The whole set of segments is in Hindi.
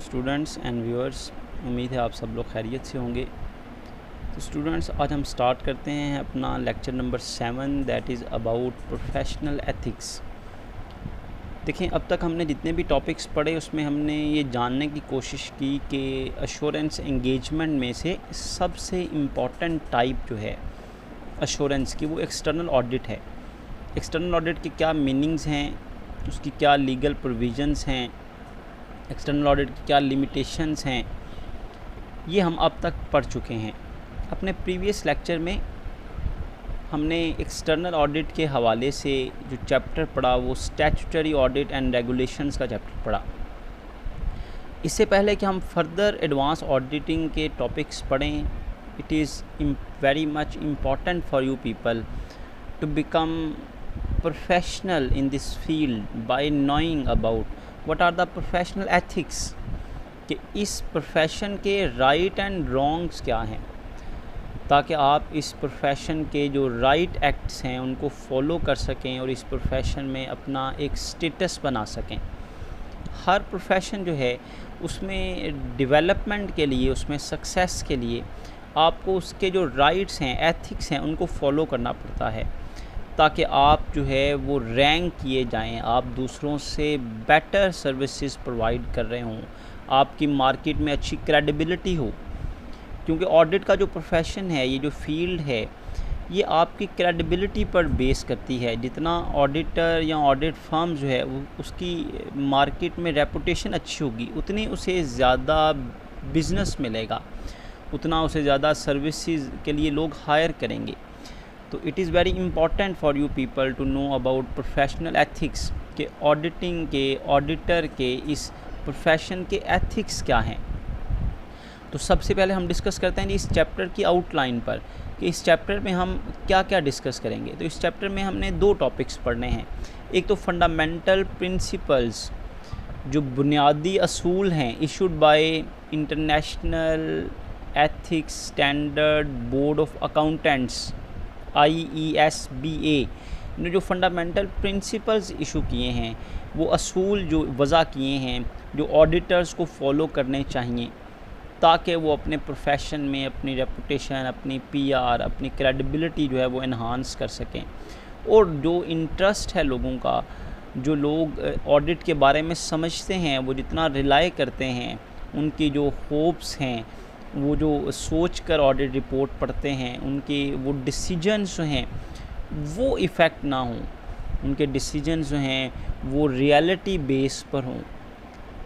स्टूडेंट्स एंड व्यूअर्स, उम्मीद है आप सब लोग खैरियत से होंगे। तो स्टूडेंट्स, आज हम स्टार्ट करते हैं अपना lecture number 7, that is about professional ethics. देखें, अब तक हमने जितने भी टॉपिक्स पढ़े उसमें हमने ये जानने की कोशिश की कि अश्योरेंस एंगेजमेंट में से सबसे इम्पॉर्टेंट टाइप जो है अश्योरेंस की, वो एक्सटर्नल ऑडिट है। एक्सटर्नल ऑडिट के क्या मीनिंग्स हैं, उसकी क्या लीगल प्रोविजंस हैं, एक्सटर्नल ऑडिट की क्या लिमिटेशंस हैं, ये हम अब तक पढ़ चुके हैं। अपने प्रीवियस लेक्चर में हमने एक्सटर्नल ऑडिट के हवाले से जो चैप्टर पढ़ा वो स्टैट्यूटरी ऑडिट एंड रेगुलेशंस का चैप्टर पढ़ा। इससे पहले कि हम फर्दर एडवांस ऑडिटिंग के टॉपिक्स पढ़ें, it is very much important for you people to become professional in this field by knowing about what are the professional ethics, कि इस प्रोफेशन के राइट एंड रॉन्ग्स क्या हैं, ताकि आप इस प्रोफेशन के जो राइट एक्ट्स हैं उनको फॉलो कर सकें और इस प्रोफेशन में अपना एक स्टेटस बना सकें। हर प्रोफेशन जो है उसमें डेवलपमेंट के लिए, उसमें सक्सेस के लिए आपको उसके जो राइट्स हैं, एथिक्स हैं, उनको फॉलो करना पड़ता है, ताकि आप जो है वो रैंक किए जाएं, आप दूसरों से बेटर सर्विसेज प्रोवाइड कर रहे हों, आपकी मार्केट में अच्छी क्रेडिबिलिटी हो। क्योंकि ऑडिट का जो प्रोफेशन है, ये जो फील्ड है, ये आपकी क्रेडिबिलिटी पर बेस करती है। जितना ऑडिटर या ऑडिट फर्म जो है वो उसकी मार्केट में रेपुटेशन अच्छी होगी, उतनी उसे ज़्यादा बिज़नेस मिलेगा, उतना उसे ज़्यादा सर्विसेज के लिए लोग हायर करेंगे। तो it is very important for you people to know about professional ethics, के ऑडिटिंग के, ऑडिटर के इस प्रोफेशन के एथिक्स क्या हैं। तो सबसे पहले हम डिस्कस करते हैं इस चैप्टर की आउटलाइन पर, कि इस चैप्टर में हम क्या क्या डिस्कस करेंगे। तो इस चैप्टर में हमने 2 टॉपिक्स पढ़ने हैं। एक तो फंडामेंटल प्रिंसिपल्स, जो बुनियादी असूल हैं issued by international ethics standard board of accountants IESBA ने जो फंडामेंटल प्रिंसिपल्स इशू किए हैं, वो असूल जो वज़ा किए हैं, जो ऑडिटर्स को फॉलो करने चाहिए, ताकि वो अपने प्रोफेशन में अपनी रेपुटेशन, अपनी PR, अपनी क्रेडिबिलिटी जो है वो इन्हांस कर सकें। और जो इंटरेस्ट है लोगों का, जो लोग ऑडिट के बारे में समझते हैं, वो जितना रिलाई करते हैं, उनकी जो होप्स हैं, वो जो सोच कर ऑडिट रिपोर्ट पढ़ते हैं, उनके वो डिसीजंस जो हैं वो इफ़ेक्ट ना हों, उनके डिसीजंस जो हैं वो रियलिटी बेस पर हों।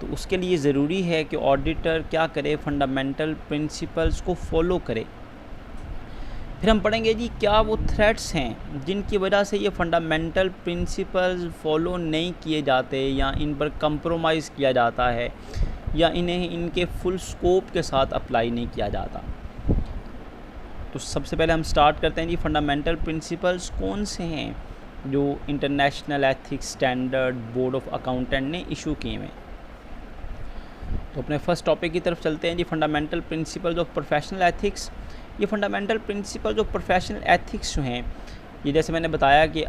तो उसके लिए ज़रूरी है कि ऑडिटर क्या करे, फंडामेंटल प्रिंसिपल्स को फॉलो करे। फिर हम पढ़ेंगे जी क्या वो थ्रेट्स हैं जिनकी वजह से ये फंडामेंटल प्रिंसिपल्स फॉलो नहीं किए जाते, या इन पर कंप्रोमाइज़ किया जाता है, या इन्हें इनके फुल स्कोप के साथ अप्लाई नहीं किया जाता। तो सबसे पहले हम स्टार्ट करते हैं जी, फंडामेंटल प्रिंसिपल्स कौन से हैं जो international ethics standard board of accountant ने इशू किए हैं। तो अपने फर्स्ट टॉपिक की तरफ चलते हैं जी, fundamental principles of professional ethics. ये fundamental principles of professional ethics जो हैं, ये जैसे मैंने बताया कि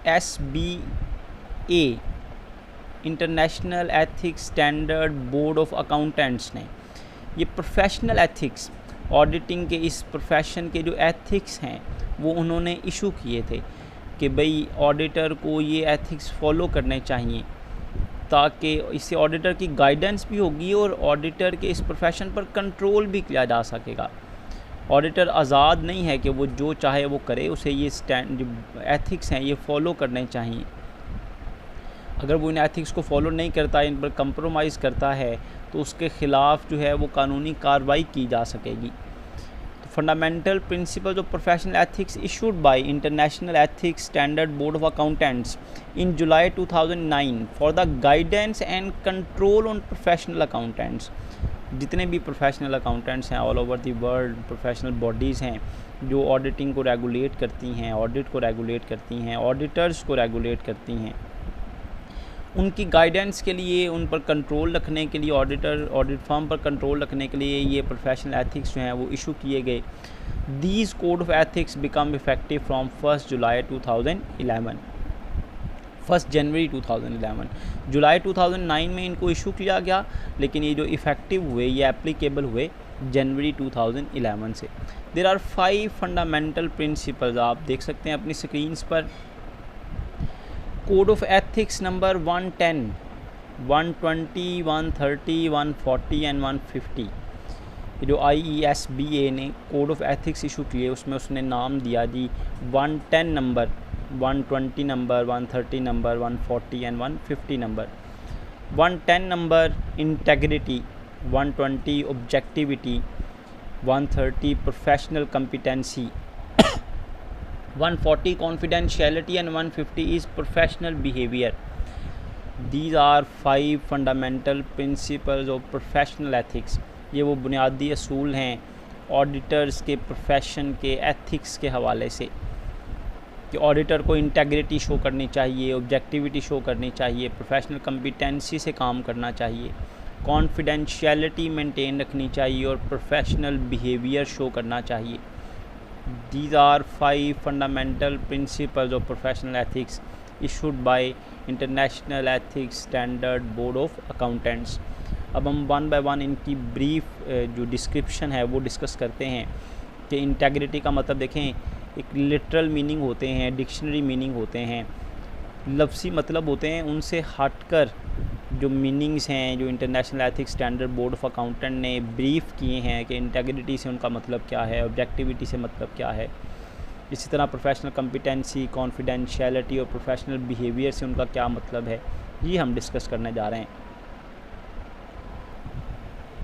IESBA international ethics standard board of accountants ने ये प्रोफेशनल एथिक्स, ऑडिटिंग के इस प्रोफेशन के जो एथिक्स हैं वो उन्होंने इशू किए थे कि भाई ऑडिटर को ये एथिक्स फॉलो करने चाहिए, ताकि इससे ऑडिटर की गाइडेंस भी होगी और ऑडिटर के इस प्रोफेशन पर कंट्रोल भी किया जा सकेगा। ऑडिटर आज़ाद नहीं है कि वो जो चाहे वो करे, उसे ये जो एथिक्स हैं ये फॉलो करने चाहिए। अगर वो इन एथिक्स को फॉलो नहीं करता, इन पर कंप्रोमाइज़ करता है, तो उसके ख़िलाफ़ जो है वो कानूनी कार्रवाई की जा सकेगी। तो fundamental principles of professional ethics issued by international ethics standard board of accountants in July 2009 for the guidance and control on professional accountants. जितने भी प्रोफेशनल अकाउंटेंट्स हैं all over the world, professional bodies हैं जो ऑडिटिंग को रेगुलेट करती हैं, ऑडिट को रेगुलेट करती हैं, ऑडिटर्स को रेगुलेट करती हैं, उनकी गाइडेंस के लिए, उन पर कंट्रोल रखने के लिए, ऑडिट फर्म पर कंट्रोल रखने के लिए ये प्रोफेशनल एथिक्स जो हैं वो इशू किए गए। These code of ethics become effective from 1 जुलाई 2011। 1 जनवरी 2011। जुलाई 2009 में इनको इशू किया गया, लेकिन ये जो इफ़ेक्टिव हुए ये एप्लीकेबल हुए जनवरी 2011 से। देयर आर 5 फंडामेंटल प्रिंसिपल्स, आप देख सकते हैं अपनी स्क्रीन्स पर। Code of ethics number 110, 120, 130, 140 and 150। ये जो IESBA ने कोड ऑफ एथिक्स इशू किए उसमें उसने नाम दिया जी 110 number, 120 number, 130 number, 140 and 150 number. 110 number integrity, 120 objectivity, 130 professional competency, 140 confidentiality and 150 is professional behaviour. These are 5 fundamental principles of professional ethics. ये वो बुनियादी असूल हैं ऑडिटर्स के प्रोफेशन के एथिक्स के हवाले से कि ऑडिटर को इंटेग्रिटी शो करनी चाहिए, ऑब्जेक्टिविटी शो करनी चाहिए, प्रोफेशनल कॉम्पिटेंसी से काम करना चाहिए, कॉन्फिडेंशियलिटी मेंटेन रखनी चाहिए और प्रोफेशनल बिहेवियर शो करना चाहिए। These are 5 fundamental principles of professional ethics issued by international ethics standard board of Accountants. अब हम वन बाय वन इनकी ब्रीफ जो डिस्क्रिप्शन है वो डिस्कस करते हैं कि इंटेग्रिटी का मतलब देखें, एक लिटरल मीनिंग होते हैं, डिक्शनरी मीनिंग होते हैं, लफ्ज़ी मतलब होते हैं, उनसे हटकर जो मीनिंग्स हैं जो international ethics standard board of accountant ने ब्रीफ किए हैं कि इंटेग्रिटी से उनका मतलब क्या है, ऑब्जेक्टिविटी से मतलब क्या है। इसी तरह प्रोफेशनल कॉम्पिटेंसी, कॉन्फिडेंशियलिटी और प्रोफेशनल बिहेवियर से उनका क्या मतलब है, ये हम डिस्कस करने जा रहे हैं।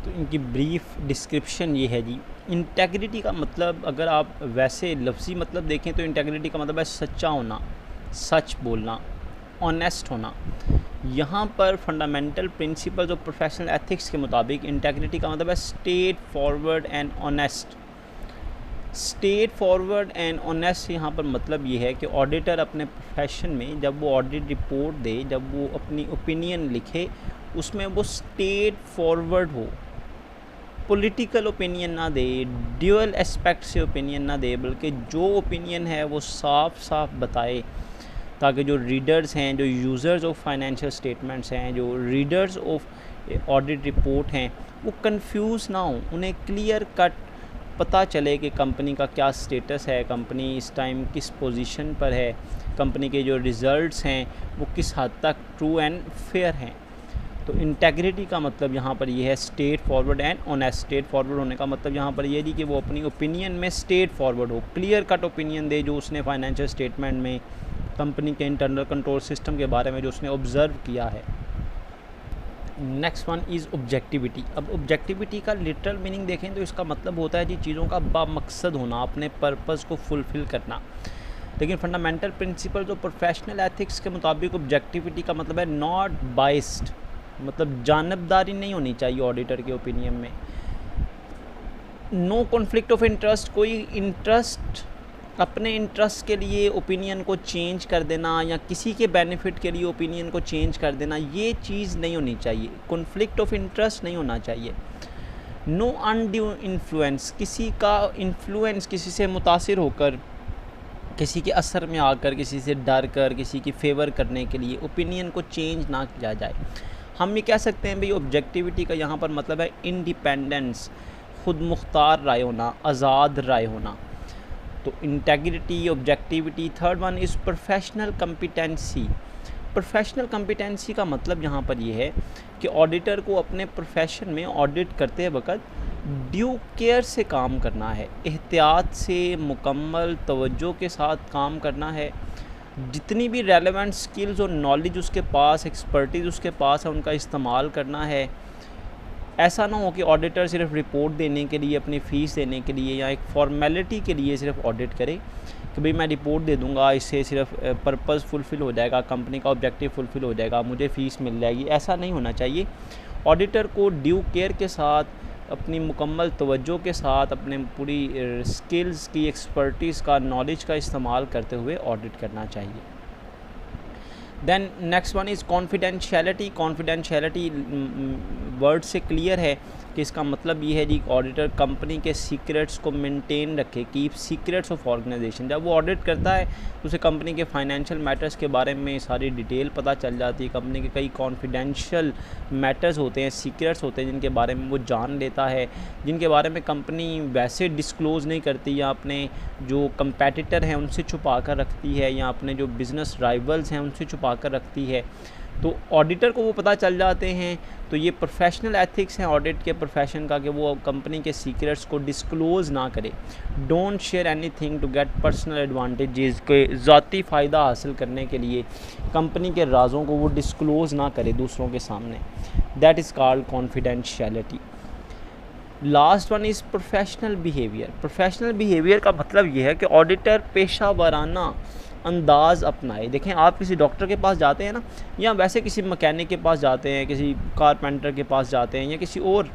तो इनकी ब्रीफ डिस्क्रिप्शन ये है जी। इंटेग्रिटी का मतलब अगर आप वैसे लफ्ज़ी मतलब देखें तो इंटेग्रिटी का मतलब है सच्चा होना, सच बोलना, ऑनेस्ट होना। यहाँ पर fundamental principles of professional ethics के मुताबिक इंटेग्रिटी का मतलब है straight forward and honest. Straight forward and honest यहाँ पर मतलब ये है कि ऑडिटर अपने प्रोफेशन में जब वो ऑडिट रिपोर्ट दे, जब वो अपनी ओपिनियन लिखे, उसमें वो स्ट्रेट फॉरवर्ड हो, पॉलिटिकल ओपिनियन ना दे, ड्यूअल एस्पेक्ट से ओपिनियन ना दे, बल्कि जो ओपिनियन है वो साफ साफ बताए, ताकि जो रीडर्स हैं, जो यूज़र्स ऑफ फाइनेंशियल स्टेटमेंट्स हैं, जो रीडर्स ऑफ ऑडिट रिपोर्ट हैं, वो कंफ्यूज ना हो, उन्हें क्लियर कट पता चले कि कंपनी का क्या स्टेटस है, कंपनी इस टाइम किस पोजीशन पर है, कंपनी के जो रिज़ल्ट्स हैं वो किस हद तक ट्रू एंड फेयर हैं। तो इंटेग्रिटी का मतलब यहाँ पर ये है straight forward and honest. Straight forward होने का मतलब यहाँ पर ये जी कि वो अपनी ओपिनियन में स्ट्रेट फॉरवर्ड हो, क्लियर कट ओपिनियन दे जो उसने फाइनेंशियल स्टेटमेंट में, कंपनी के इंटरनल कंट्रोल सिस्टम के बारे में जो उसने ऑब्ज़र्व किया है। Next one is objectivity. अब ऑब्जेक्टिविटी का लिटरल मीनिंग देखें तो इसका मतलब होता है जी चीज़ों का बामकसद होना, अपने पर्पज़ को फुलफ़िल करना। लेकिन fundamental principles of professional ethics के मुताबिक ऑब्जेक्टिविटी का मतलब है नॉट बाइस्ड, मतलब जानबदारी नहीं होनी चाहिए ऑडिटर के ओपिनियन में। नो कॉन्फ्लिक्ट ऑफ इंटरेस्ट, कोई इंटरेस्ट अपने इंटरेस्ट के लिए ओपिनियन को चेंज कर देना या किसी के बेनिफिट के लिए ओपिनियन को चेंज कर देना, ये चीज़ नहीं होनी चाहिए। कॉन्फ्लिक्ट ऑफ इंटरेस्ट नहीं होना चाहिए। नो अनड्यू इन्फ्लुएंस, किसी का इन्फ्लुएंस, किसी से मुतासिर होकर, किसी के असर में आकर, किसी से डर कर, किसी की फेवर करने के लिए ओपिनियन को चेंज ना किया जाए। हम ये कह सकते हैं भाई ऑब्जेक्टिविटी का यहाँ पर मतलब है इंडिपेंडेंस, खुद मुख्तार राय होना, आज़ाद राय होना। तो integrity, objectivity. Third one is professional competency. Professional competency का मतलब यहाँ पर यह है कि ऑडिटर को अपने प्रोफेशन में ऑडिट करते वक्त ड्यू केयर से काम करना है, एहतियात से, मुकम्मल तवज्जो के साथ काम करना है। जितनी भी रेलेवेंट स्किल्स और नॉलेज उसके पास, एक्सपर्टीज़ उसके पास है, उनका इस्तेमाल करना है। ऐसा ना हो कि ऑडिटर सिर्फ रिपोर्ट देने के लिए, अपनी फ़ीस देने के लिए या एक फॉर्मेलिटी के लिए सिर्फ ऑडिट करे कि भाई मैं रिपोर्ट दे दूंगा, इससे सिर्फ पर्पज़ फुलफ़िल हो जाएगा, कंपनी का ऑब्जेक्टिव फुलफ़िल हो जाएगा, मुझे फ़ीस मिल जाएगी। ऐसा नहीं होना चाहिए। ऑडिटर को ड्यू केयर के साथ, अपनी मुकम्मल तवज्जो के साथ, अपने पूरी स्किल्स की, एक्सपर्टीज़ का, नॉलेज का इस्तेमाल करते हुए ऑडिट करना चाहिए। Then next one is confidentiality. Confidentiality word से क्लियर है कि इसका मतलब ये है जी ऑडिटर कंपनी के सीक्रेट्स को मेंटेन रखे, कीप सीक्रेट्स ऑफ ऑर्गेनाइजेशन। जब वो ऑडिट करता है तो उसे कंपनी के फाइनेंशियल मैटर्स के बारे में सारी डिटेल पता चल जाती है, कंपनी के कई कॉन्फिडेंशियल मैटर्स होते हैं, सीक्रेट्स होते हैं जिनके बारे में वो जान लेता है, जिनके बारे में कंपनी वैसे डिस्क्लोज़ नहीं करती या अपने जो कंपेटिटर हैं उनसे छुपा कर रखती है या अपने जो बिज़नेस राइवल्स हैं उनसे छुपा कर रखती है। तो ऑडिटर को वो पता चल जाते हैं। तो ये प्रोफेशनल एथिक्स हैं ऑडिट के प्रोफेशन का कि वो कंपनी के सीक्रेट्स को डिस्क्लोज़ ना करे। Don't share anything to get personal advantages, के ज़ाती फ़ायदा हासिल करने के लिए कंपनी के राज़ों को वो डिस्क्लोज़ ना करे दूसरों के सामने। That is called confidentiality. Last one is professional behaviour. Professional behaviour का मतलब ये है कि ऑडिटर पेशा वाराना अंदाज़ अपनाए। देखें, आप किसी डॉक्टर के पास जाते हैं ना, या वैसे किसी मैकेनिक के पास जाते हैं, किसी कारपेंटर के पास जाते हैं या किसी और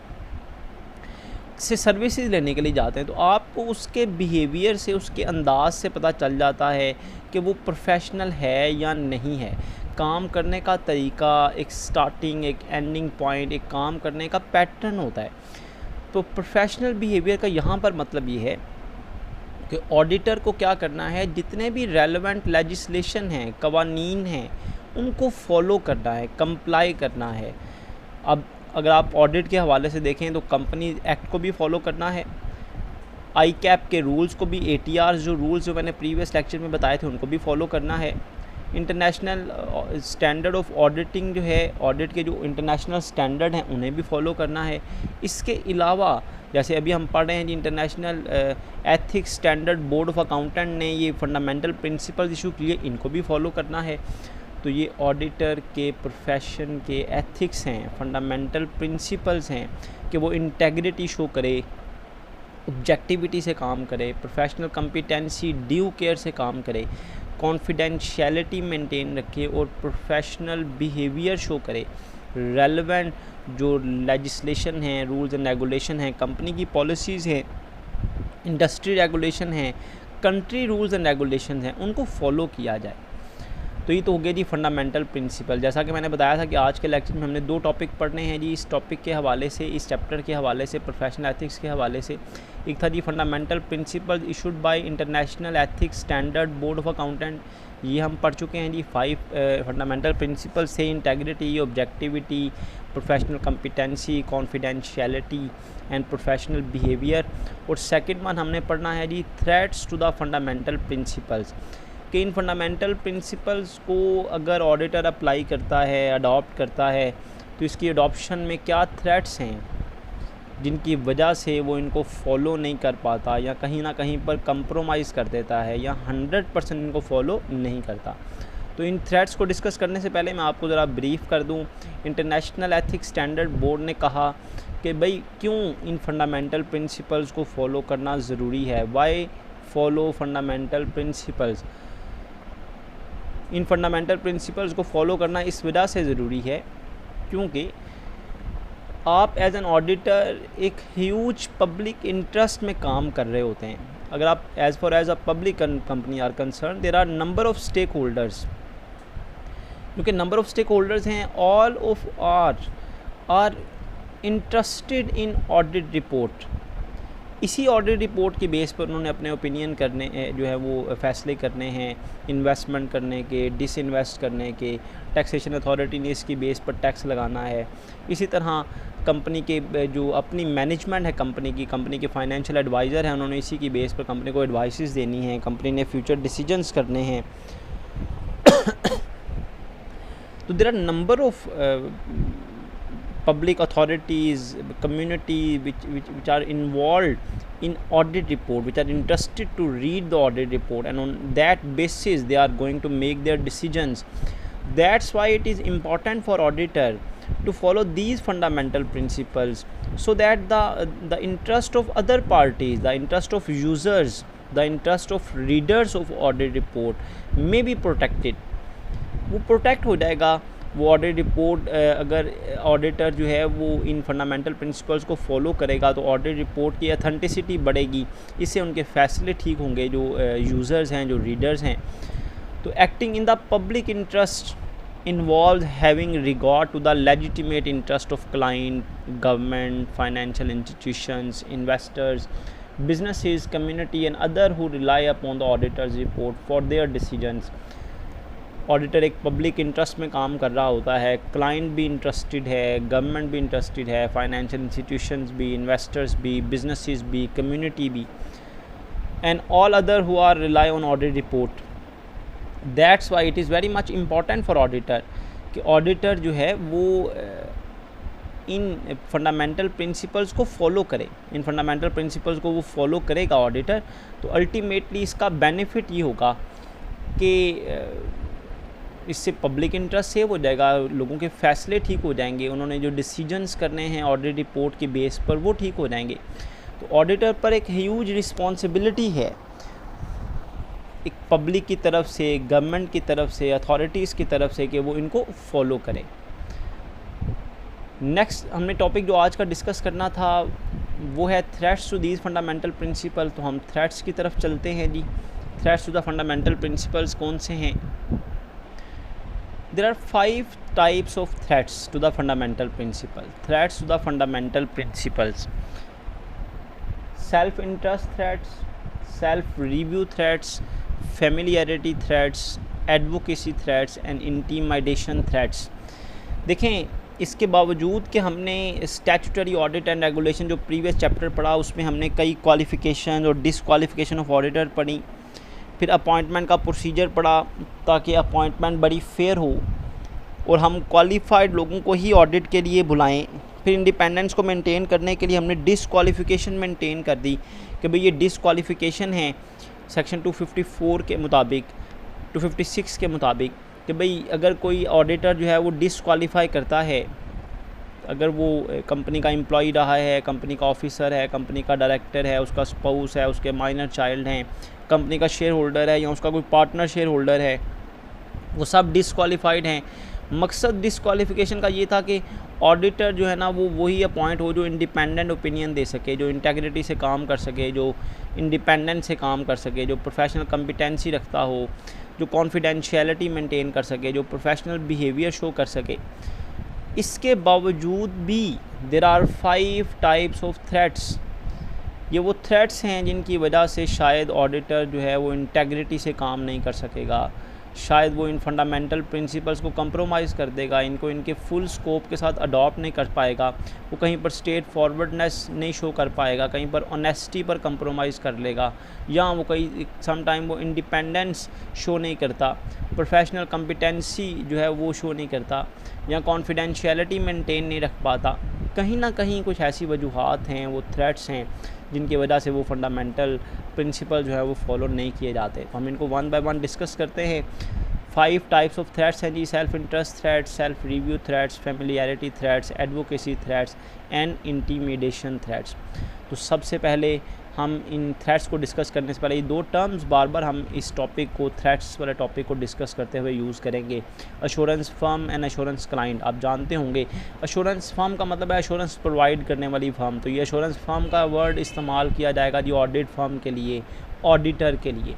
से सर्विसेज लेने के लिए जाते हैं, तो आपको उसके बिहेवियर से, उसके अंदाज से पता चल जाता है कि वो प्रोफेशनल है या नहीं है। काम करने का तरीका, एक स्टार्टिंग, एक एंडिंग पॉइंट, एक काम करने का पैटर्न होता है। तो प्रोफेशनल बिहेवियर का यहाँ पर मतलब ये है कि ऑडिटर को क्या करना है, जितने भी रेलेवेंट लेजिस्लेशन हैं, कवानीन हैं, उनको फॉलो करना है, कंप्लाई करना है। अब अगर आप ऑडिट के हवाले से देखें तो कंपनी एक्ट को भी फॉलो करना है, आई कैप के रूल्स को भी, ATR जो रूल्स जो मैंने प्रीवियस लेक्चर में बताए थे उनको भी फॉलो करना है। इंटरनेशनल स्टैंडर्ड ऑफ ऑडिटिंग जो है, ऑडिट के जो इंटरनेशनल स्टैंडर्ड हैं उन्हें भी फॉलो करना है। इसके अलावा जैसे अभी हम पढ़ रहे हैं जी international ethics standard board of accountant ने ये फंडामेंटल प्रिंसिपल्स इशू किए, इनको भी फॉलो करना है। तो ये ऑडिटर के प्रोफेशन के एथिक्स हैं, फंडामेंटल प्रिंसिपल्स हैं कि वो इंटेग्रिटी शो करे, ऑब्जेक्टिविटी से काम करे, प्रोफेशनल कॉम्पिटेंसी, ड्यू केयर से काम करे, कॉन्फिडेंशियलिटी मेंटेन रखे और प्रोफेशनल बिहेवियर शो करे। रेलेवेंट जो लेजिस्लेशन हैं, रूल्स एंड रेगुलेशन हैं, कंपनी की पॉलिसीज़ हैं, इंडस्ट्री रेगुलेशन हैं, कंट्री रूल्स एंड रेगुलेशन हैं, उनको फॉलो किया जाए। तो ये तो हो गया जी फंडामेंटल प्रिंसिपल। जैसा कि मैंने बताया था कि आज के लेक्चर में हमने 2 टॉपिक पढ़ने हैं जी, इस टॉपिक के हवाले से, इस चैप्टर के हवाले से, प्रोफेशनल एथिक्स के हवाले से। एक था जी fundamental principle issued by international ethics standard board of accountant, ये हम पढ़ चुके हैं जी। 5 फंडामेंटल प्रिंसिपल से integrity, objectivity, professional competency, confidentiality and professional behaviour. और सेकंड वन हमने पढ़ना है जी threats to the fundamental principles, कि इन फंडामेंटल प्रिंसिपल्स को अगर ऑडिटर अप्लाई करता है, अडॉप्ट करता है, तो इसकी अडॉप्शन में क्या थ्रेट्स हैं जिनकी वजह से वो इनको फॉलो नहीं कर पाता या कहीं ना कहीं पर कंप्रोमाइज़ कर देता है या 100% इनको फॉलो नहीं करता। तो इन थ्रेट्स को डिस्कस करने से पहले मैं आपको ज़रा ब्रीफ कर दूं। इंटरनेशनल एथिक्स स्टैंडर्ड बोर्ड ने कहा कि भाई क्यों इन फंडामेंटल प्रिंसिपल्स को फॉलो करना ज़रूरी है, वाई फॉलो फंडामेंटल प्रिंसिपल्स। इन फंडामेंटल प्रिंसिपल्स को फॉलो करना इस वजह से ज़रूरी है क्योंकि आप एज एन ऑडिटर एक ह्यूज पब्लिक इंटरेस्ट में काम कर रहे होते हैं। अगर आप as for as a public company are concern, there are number of stakeholders, क्योंकि नंबर ऑफ स्टेक होल्डर्स हैं, all of are interested in audit report. इसी ऑडिट रिपोर्ट की बेस पर उन्होंने अपने ओपिनियन करने जो है वो फैसले करने हैं, इन्वेस्टमेंट करने के, डिसइन्वेस्ट करने के, टैक्सेशन अथॉरिटी ने इसकी बेस पर टैक्स लगाना है। इसी तरह कंपनी के जो अपनी मैनेजमेंट है कंपनी के फाइनेंशियल एडवाइज़र हैं, उन्होंने इसी की बेस पर कंपनी को एडवाइसेस देनी है, कंपनी ने फ्यूचर डिसीजंस करने हैं। तो there are number of public authorities, community which are involved in audit report, which are interested to read the audit report, and on that basis they are going to make their decisions. That's why it is important for auditor to follow these fundamental principles so that the interest of other parties, the interest of users, the interest of readers of audit report may be protected. वो protect हो जाएगा। वो ऑडिट रिपोर्ट अगर ऑडिटर जो है वो इन फंडामेंटल प्रिंसिपल्स को फॉलो करेगा तो ऑडिट रिपोर्ट की अथेंटिसिटी बढ़ेगी, इससे उनके फैसले ठीक होंगे जो यूज़र्स हैं, जो रीडर्स हैं। तो acting in the public interest involves having regard to the legitimate interest of client, government, financial institutions, investors, businesses, community and other who rely upon the auditor's report for their decisions. Auditor एक पब्लिक इंटरेस्ट में काम कर रहा होता है, क्लाइंट भी इंटरेस्टेड है, गवर्नमेंट भी इंटरेस्टेड है, फाइनेंशियल इंस्टीट्यूशंस भी, इन्वेस्टर्स भी, बिजनेसेस भी, कम्युनिटी भी, and all other who are rely on audit report. That's why it is very much important for auditor कि ऑडिटर जो है वो इन फंडामेंटल प्रिंसिपल्स को फॉलो करे. इन फंडामेंटल प्रिंसिपल्स को वो फॉलो करेगा ऑडिटर, तो अल्टीमेटली इसका बेनिफिट ये होगा कि इससे पब्लिक इंटरेस्ट सेव हो जाएगा, लोगों के फैसले ठीक हो जाएंगे, उन्होंने जो डिसीजंस करने हैं ऑडिट रिपोर्ट के बेस पर वो ठीक हो जाएंगे. तो ऑडिटर पर एक ह्यूज रिस्पॉन्सिबिलिटी है एक पब्लिक की तरफ से, गवर्नमेंट की तरफ से, अथॉरिटीज़ की तरफ से कि वो इनको फॉलो करें. नेक्स्ट हमने टॉपिक जो आज का डिस्कस करना था वो है threats to these fundamental principle. तो हम थ्रेट्स की तरफ चलते हैं जी. Threats to the fundamental principles कौन से हैं? There are 5 types of threats to the fundamental principle. Threats to the fundamental principles: self-interest threats, self-review threats, familiarity threats, advocacy threats and intimidation threats. देखें इसके बावजूद कि हमने स्टैट्यूटरी ऑडिट एंड रेगुलेशन जो प्रीवियस चैप्टर पढ़ा उसमें हमने कई क्वालिफिकेशन और डिसक्वालिफिकेशन ऑफ ऑडिटर पढ़ी, फिर अपॉइंटमेंट का प्रोसीजर पढ़ा ताकि अपॉइंटमेंट बड़ी फेयर हो और हम क्वालिफाइड लोगों को ही ऑडिट के लिए बुलाएं. फिर इंडिपेंडेंस को मेंटेन करने के लिए हमने डिसक्वालिफिकेशन मेंटेन कर दी कि भाई ये डिसक्वालिफिकेशन है सेक्शन 254 के मुताबिक, 256 के मुताबिक, कि भाई अगर कोई ऑडिटर जो है वो डिसक्वालीफाई करता है, अगर वो कंपनी का एम्प्लॉई रहा है, कंपनी का ऑफिसर है, कंपनी का डायरेक्टर है, उसका स्पाउस है, उसके माइनर चाइल्ड हैं, कंपनी का शेयर होल्डर है या उसका कोई पार्टनर शेयर होल्डर है, वो सब डिसक्वालीफाइड हैं. मकसद डिसक्वालिफिकेशन का ये था कि ऑडिटर जो है ना वो वही अपॉइंट हो जो इंडिपेंडेंट ओपिनियन दे सके, जो इंटेग्रिटी से काम कर सके, जो इंडिपेंडेंट से काम कर सके, जो प्रोफेशनल कॉम्पिटेंसी रखता हो, जो कॉन्फिडेंशियलिटी मेंटेन कर सके, जो प्रोफेशनल बिहेवियर शो कर सके. इसके बावजूद भी there are 5 types of threats. ये वो थ्रेट्स हैं जिनकी वजह से शायद ऑडिटर जो है वो इंटेग्रिटी से काम नहीं कर सकेगा, शायद वो इन फंडामेंटल प्रिंसिपल्स को कंप्रोमाइज़ कर देगा, इनको इनके फुल स्कोप के साथ अडॉप्ट नहीं कर पाएगा, वो कहीं पर स्ट्रेट फॉरवर्डनेस नहीं शो कर पाएगा, कहीं पर ऑनेस्टी पर कंप्रोमाइज़ कर लेगा, या वो कहीं समटाइम वो इंडिपेंडेंस शो नहीं करता, प्रोफेशनल कॉम्पिटेंसी जो है वो शो नहीं करता, या कॉन्फिडेंशियलिटी मेंटेन नहीं रख पाता. कहीं ना कहीं कुछ ऐसी वजूहात हैं, वो थ्रेट्स हैं जिनकी वजह से वो फंडामेंटल प्रिंसिपल जो है वो फॉलो नहीं किए जाते. तो हम इनको वन बाय वन डिस्कस करते हैं. 5 टाइप्स ऑफ थ्रेट्स हैं जी. Self interest threats, self review threats, familiarity threats, advocacy threats and intimidation threats. तो सबसे पहले हम इन थ्रेट्स को डिस्कस करने से पहले ये 2 टर्म्स बार बार हम इस टॉपिक को, थ्रेट्स वाले टॉपिक को डिस्कस करते हुए यूज़ करेंगे. Assurance firm and assurance client. आप जानते होंगे अश्योरेंस फर्म का मतलब है अश्योरेंस प्रोवाइड करने वाली फर्म. तो ये अश्योरेंस फर्म का वर्ड इस्तेमाल किया जाएगा जी ऑडिट फर्म के लिए, ऑडिटर के लिए.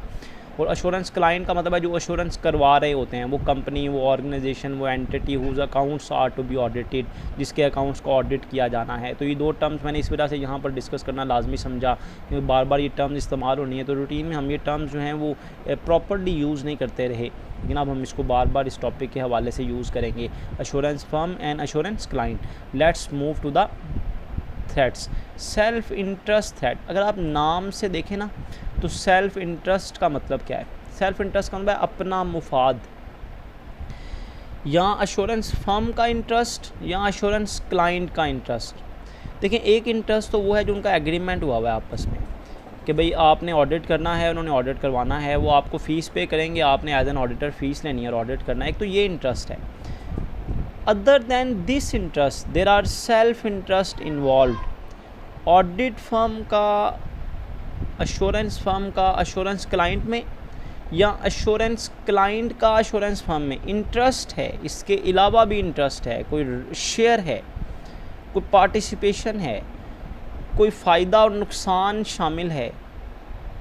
और अश्योरेंस क्लाइंट का मतलब है जो अश्योरेंस करवा रहे होते हैं, वो कंपनी, वो ऑर्गेनाइजेशन, वो entity whose accounts are to be audited, जिसके अकाउंट्स को ऑडिट किया जाना है. तो ये 2 टर्म्स मैंने इस वजह से यहाँ पर डिस्कस करना लाजमी समझा, क्योंकि बार बार ये टर्म्स इस्तेमाल होनी है, तो रूटीन में हम ये टर्म्स जो हैं वो प्रॉपर्ली यूज़ नहीं करते रहे, लेकिन अब हम इसको बार बार इस टॉपिक के हवाले से यूज़ करेंगे. Assurance firm and assurance client. Let's move to the threats. Self interest threat. अगर आप नाम से देखें ना तो सेल्फ इंटरेस्ट का मतलब क्या है? सेल्फ इंटरेस्ट का मतलब है अपना मुफाद, या अश्योरेंस फर्म का इंटरेस्ट या अश्योरेंस क्लाइंट का इंटरेस्ट. देखिए एक इंटरेस्ट तो वो है जो उनका एग्रीमेंट हुआ हुआ है आपस में कि भाई आपने ऑडिट करना है, उन्होंने ऑडिट करवाना है, वो आपको फ़ीस पे करेंगे, आपने एज एन ऑडिटर फ़ीस लेनी है और ऑडिट करना है. एक तो ये इंटरेस्ट है. Other than this interest there are self interest involve. Audit firm का, अश्योरेंस फर्म का अश्योरेंस क्लाइंट में, या अश्योरेंस क्लाइंट का अश्योरेंस फर्म में इंटरेस्ट है. इसके अलावा भी इंटरेस्ट है, कोई शेयर है, कोई पार्टिसिपेशन है, कोई फ़ायदा और नुकसान शामिल है.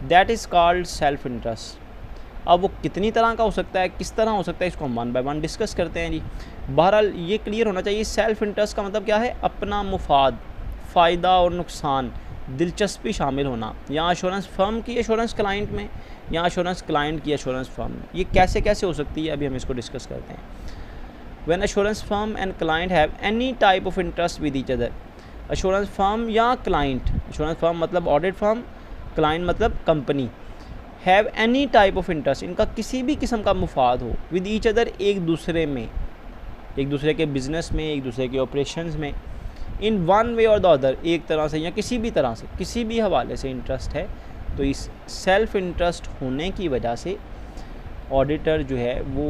That is called self interest. अब वो कितनी तरह का हो सकता है, किस तरह हो सकता है, इसको हम वन बाय वन डिस्कस करते हैं जी। बहरहाल ये क्लियर होना चाहिए, सेल्फ इंटरेस्ट का मतलब क्या है, अपना मुफाद, फ़ायदा और नुकसान, दिलचस्पी शामिल होना, या एश्योरेंस फर्म की एश्योरेंस क्लाइंट में, या एश्योरेंस क्लाइंट की एश्योरेंस फर्म में। ये कैसे कैसे हो सकती है, अभी हम इसको डिस्कस करते हैं। When assurance firm and client have any type of interest with each other, assurance firm या क्लाइंट, एश्योरेंस फर्म मतलब ऑडिट फर्म, क्लाइंट मतलब company, have any type of interest, इनका किसी भी किस्म का मुफाद हो, विद ईच अदर, एक दूसरे में, एक दूसरे के बिज़नेस में, एक दूसरे के ऑपरेशंस में, इन वन वे और द अदर, एक तरह से या किसी भी तरह से, किसी भी हवाले से इंटरेस्ट है, तो इस सेल्फ इंटरेस्ट होने की वजह से ऑडिटर जो है वो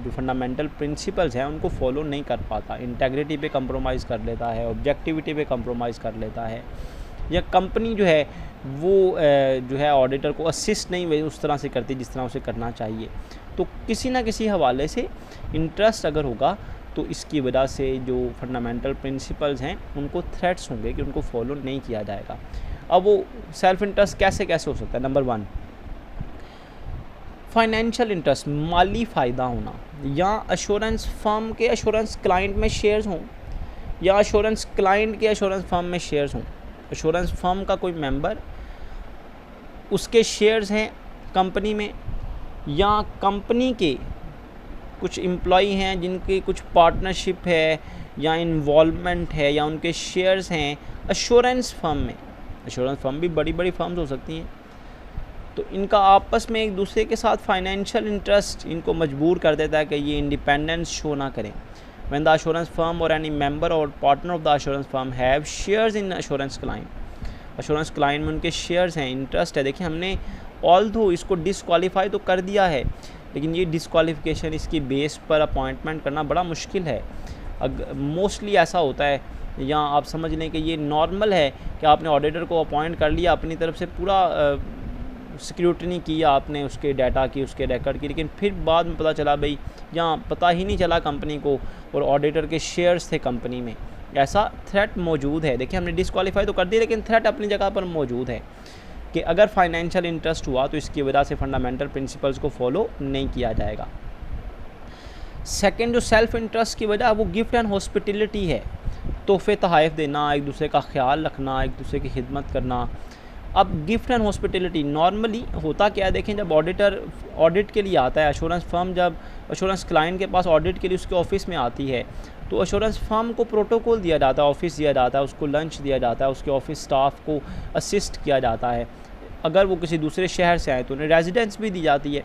जो फंडामेंटल प्रिंसिपल्स हैं उनको फॉलो नहीं कर पाता, इंटेग्रिटी पे कंप्रोमाइज़ कर लेता है, ऑब्जेक्टिविटी पे कंप्रोमाइज़ कर लेता है, या कंपनी जो है वो जो है ऑडिटर को असिस्ट नहीं उस तरह से करती जिस तरह उसे करना चाहिए। तो किसी ना किसी हवाले से इंटरेस्ट अगर होगा तो इसकी वजह से जो फंडामेंटल प्रिंसिपल्स हैं उनको थ्रेट्स होंगे कि उनको फॉलो नहीं किया जाएगा। अब वो सेल्फ इंटरेस्ट कैसे कैसे हो सकता है। नंबर 1, फाइनेंशियल इंटरेस्ट, माली फ़ायदा होना, या एश्योरेंस फर्म के एश्योरेंस क्लाइंट में शेयर्स हों, या एश्योरेंस क्लाइंट के एश्योरेंस फर्म में शेयर्स हों। एश्योरेंस फर्म का कोई मेंबर, उसके शेयर्स हैं कंपनी में, या कंपनी के कुछ एम्प्लॉई हैं जिनकी कुछ पार्टनरशिप है या इन्वॉल्वमेंट है, या उनके शेयर्स हैं एश्योरेंस फर्म में। एश्योरेंस फर्म भी बड़ी बड़ी फर्म्स हो सकती हैं, तो इनका आपस में एक दूसरे के साथ फाइनेंशियल इंटरेस्ट इनको मजबूर कर देता है कि ये इंडिपेंडेंस शो ना करें। व्हेन द एश्योरेंस फर्म और एनी मेंबर और partner of the assurance firm have shares in assurance client, assurance client में उनके शेयर्स हैं, इंटरेस्ट है। देखिए हमने ऑल्दो इसको डिसक्वालीफाई तो कर दिया है, लेकिन ये डिसक्वालिफिकेशन इसकी बेस पर अपॉइंटमेंट करना बड़ा मुश्किल है। मोस्टली ऐसा होता है, या आप समझ लें कि ये नॉर्मल है कि आपने ऑडिटर को अपॉइंट कर लिया, अपनी तरफ से पूरा स्क्रूटनी किया आपने उसके डाटा की, उसके रिकॉर्ड की, लेकिन फिर बाद में पता चला भाई यहाँ पता ही नहीं चला कंपनी को और ऑडिटर के शेयर्स थे कंपनी में। ऐसा थ्रेट मौजूद है। देखिए हमने डिसक्वालीफाई तो कर दिया, लेकिन थ्रेट अपनी जगह पर मौजूद है कि अगर फाइनेंशियल इंटरेस्ट हुआ तो इसकी वजह से फंडामेंटल प्रिंसिपल्स को फॉलो नहीं किया जाएगा। सेकंड जो सेल्फ इंटरेस्ट की वजह वो गिफ्ट एंड हॉस्पिटलिटी है, तोहफे तोहफ़ देना, एक दूसरे का ख्याल रखना, एक दूसरे की खिदमत करना। अब गिफ्ट एंड हॉस्पिटलिटी नॉर्मली होता क्या है, देखें जब ऑडिटर ऑडिट के लिए आता है, एश्योरेंस फर्म जब एश्योरेंस क्लाइंट के पास ऑडिट के लिए उसके ऑफिस में आती है, तो एश्योरेंस फर्म को प्रोटोकॉल दिया जाता है, ऑफिस दिया जाता है, उसको लंच दिया जाता है, उसके ऑफिस स्टाफ को असिस्ट किया जाता है। अगर वो किसी दूसरे शहर से आए तो उन्हें रेजिडेंस भी दी जाती है।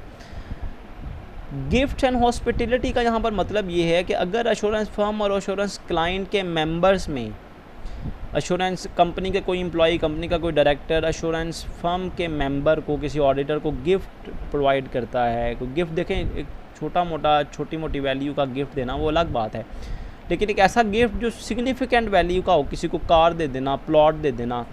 गिफ्ट एंड हॉस्पिटलिटी का यहाँ पर मतलब ये है कि अगर एश्योरेंस फर्म और एश्योरेंस क्लाइंट के मेंबर्स में एश्योरेंस कंपनी के कोई एम्प्लॉई, कंपनी का कोई डायरेक्टर एश्योरेंस फर्म के मेंबर को, किसी ऑडिटर को गिफ्ट प्रोवाइड करता है, कोई गिफ्ट, देखें एक छोटी मोटी वैल्यू का गिफ्ट देना वो अलग बात है, लेकिन एक ऐसा गिफ्ट जो सिग्निफिकेंट वैल्यू का हो, किसी को कार दे देना, प्लॉट दे देना,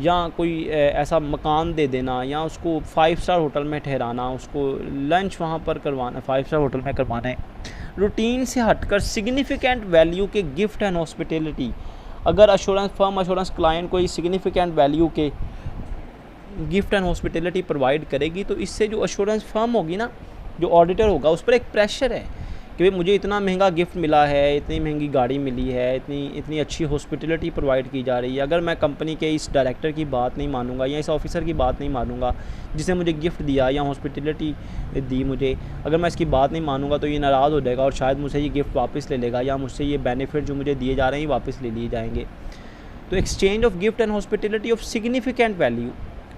या कोई ऐसा मकान दे देना, या उसको 5 स्टार होटल में ठहराना, उसको लंच वहाँ पर करवाना, 5 स्टार होटल में करवाना है, रूटीन से हटकर सिग्निफिकेंट वैल्यू के गिफ्ट एंड हॉस्पिटलिटी। अगर एश्योरेंस फर्म एश्योरेंस क्लाइंट कोई सिग्निफिकेंट वैल्यू के गिफ्ट एंड हॉस्पिटलिटी प्रोवाइड करेगी, तो इससे जो एश्योरेंस फर्म होगी ना, जो ऑडिटर होगा, उस पर एक प्रेशर है कि भाई मुझे इतना महंगा गिफ्ट मिला है, इतनी महंगी गाड़ी मिली है, इतनी अच्छी हॉस्पिटलिटी प्रोवाइड की जा रही है। अगर मैं कंपनी के इस डायरेक्टर की बात नहीं मानूंगा या इस ऑफिसर की बात नहीं मानूंगा जिसने मुझे गिफ्ट दिया या हॉस्पिटलिटी दी मुझे, अगर मैं इसकी बात नहीं मानूंगा तो ये नाराज़ हो जाएगा और शायद मुझसे ये गिफ्ट वापस ले लेगा, या मुझसे ये बेनिफिट जो मुझे दिए जा रहे हैं वापस ले लिए जाएंगे। तो exchange of gift and hospitality of significant value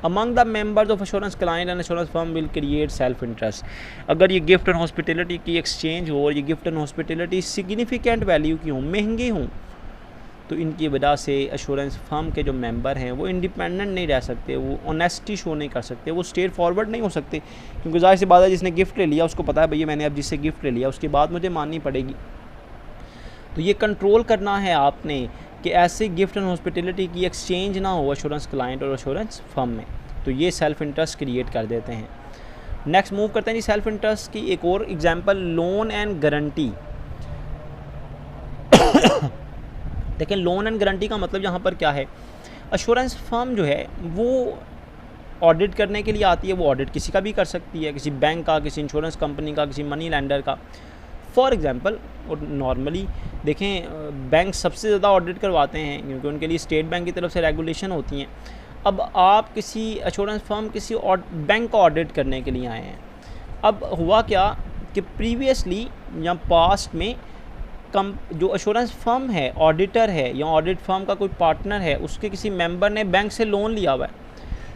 among the members of assurance client and assurance firm will create self interest। अगर ये गिफ्ट एंड हॉस्पिटलिटी की एक्सचेंज हो और ये gift and hospitality significant value की हो, महंगी हों, तो इनकी वजह से एश्योरेंस फर्म के जो मेंबर हैं वो इंडिपेंडेंट नहीं रह सकते, वो ऑनेस्टी शो नहीं कर सकते, वो स्ट्रेट फॉरवर्ड नहीं हो सकते, क्योंकि ज़ाहिर सी बात है जिसने गिफ्ट ले लिया उसको पता है भैया मैंने अब जिससे गिफ्ट ले लिया उसकी बात मुझे माननी पड़ेगी। तो ये कंट्रोल करना है आपने कि ऐसे गिफ्ट एंड हॉस्पिटलिटी की एक्सचेंज ना हो एश्योरेंस क्लाइंट और एश्योरेंस फर्म में, तो ये सेल्फ इंटरेस्ट क्रिएट कर देते हैं। नेक्स्ट मूव करते हैं जी सेल्फ इंटरेस्ट की एक और एग्जांपल, लोन एंड गारंटी। देखिए लोन एंड गारंटी का मतलब यहाँ पर क्या है, एश्योरेंस फर्म जो है वो ऑडिट करने के लिए आती है वो ऑडिट किसी का भी कर सकती है, किसी बैंक का, किसी इंश्योरेंस कंपनी का, किसी मनी लैंडर का। फॉर एग्जांपल, और नॉर्मली देखें बैंक सबसे ज़्यादा ऑडिट करवाते हैं क्योंकि उनके लिए स्टेट बैंक की तरफ से रेगुलेशन होती हैं। अब आप किसी एश्योरेंस फर्म किसी बैंक का ऑडिट करने के लिए आए हैं। अब हुआ क्या कि प्रीवियसली या पास्ट में जो एश्योरेंस फर्म है, ऑडिटर है या ऑडिट फर्म का कोई पार्टनर है, उसके किसी मेंबर ने बैंक से लोन लिया हुआ है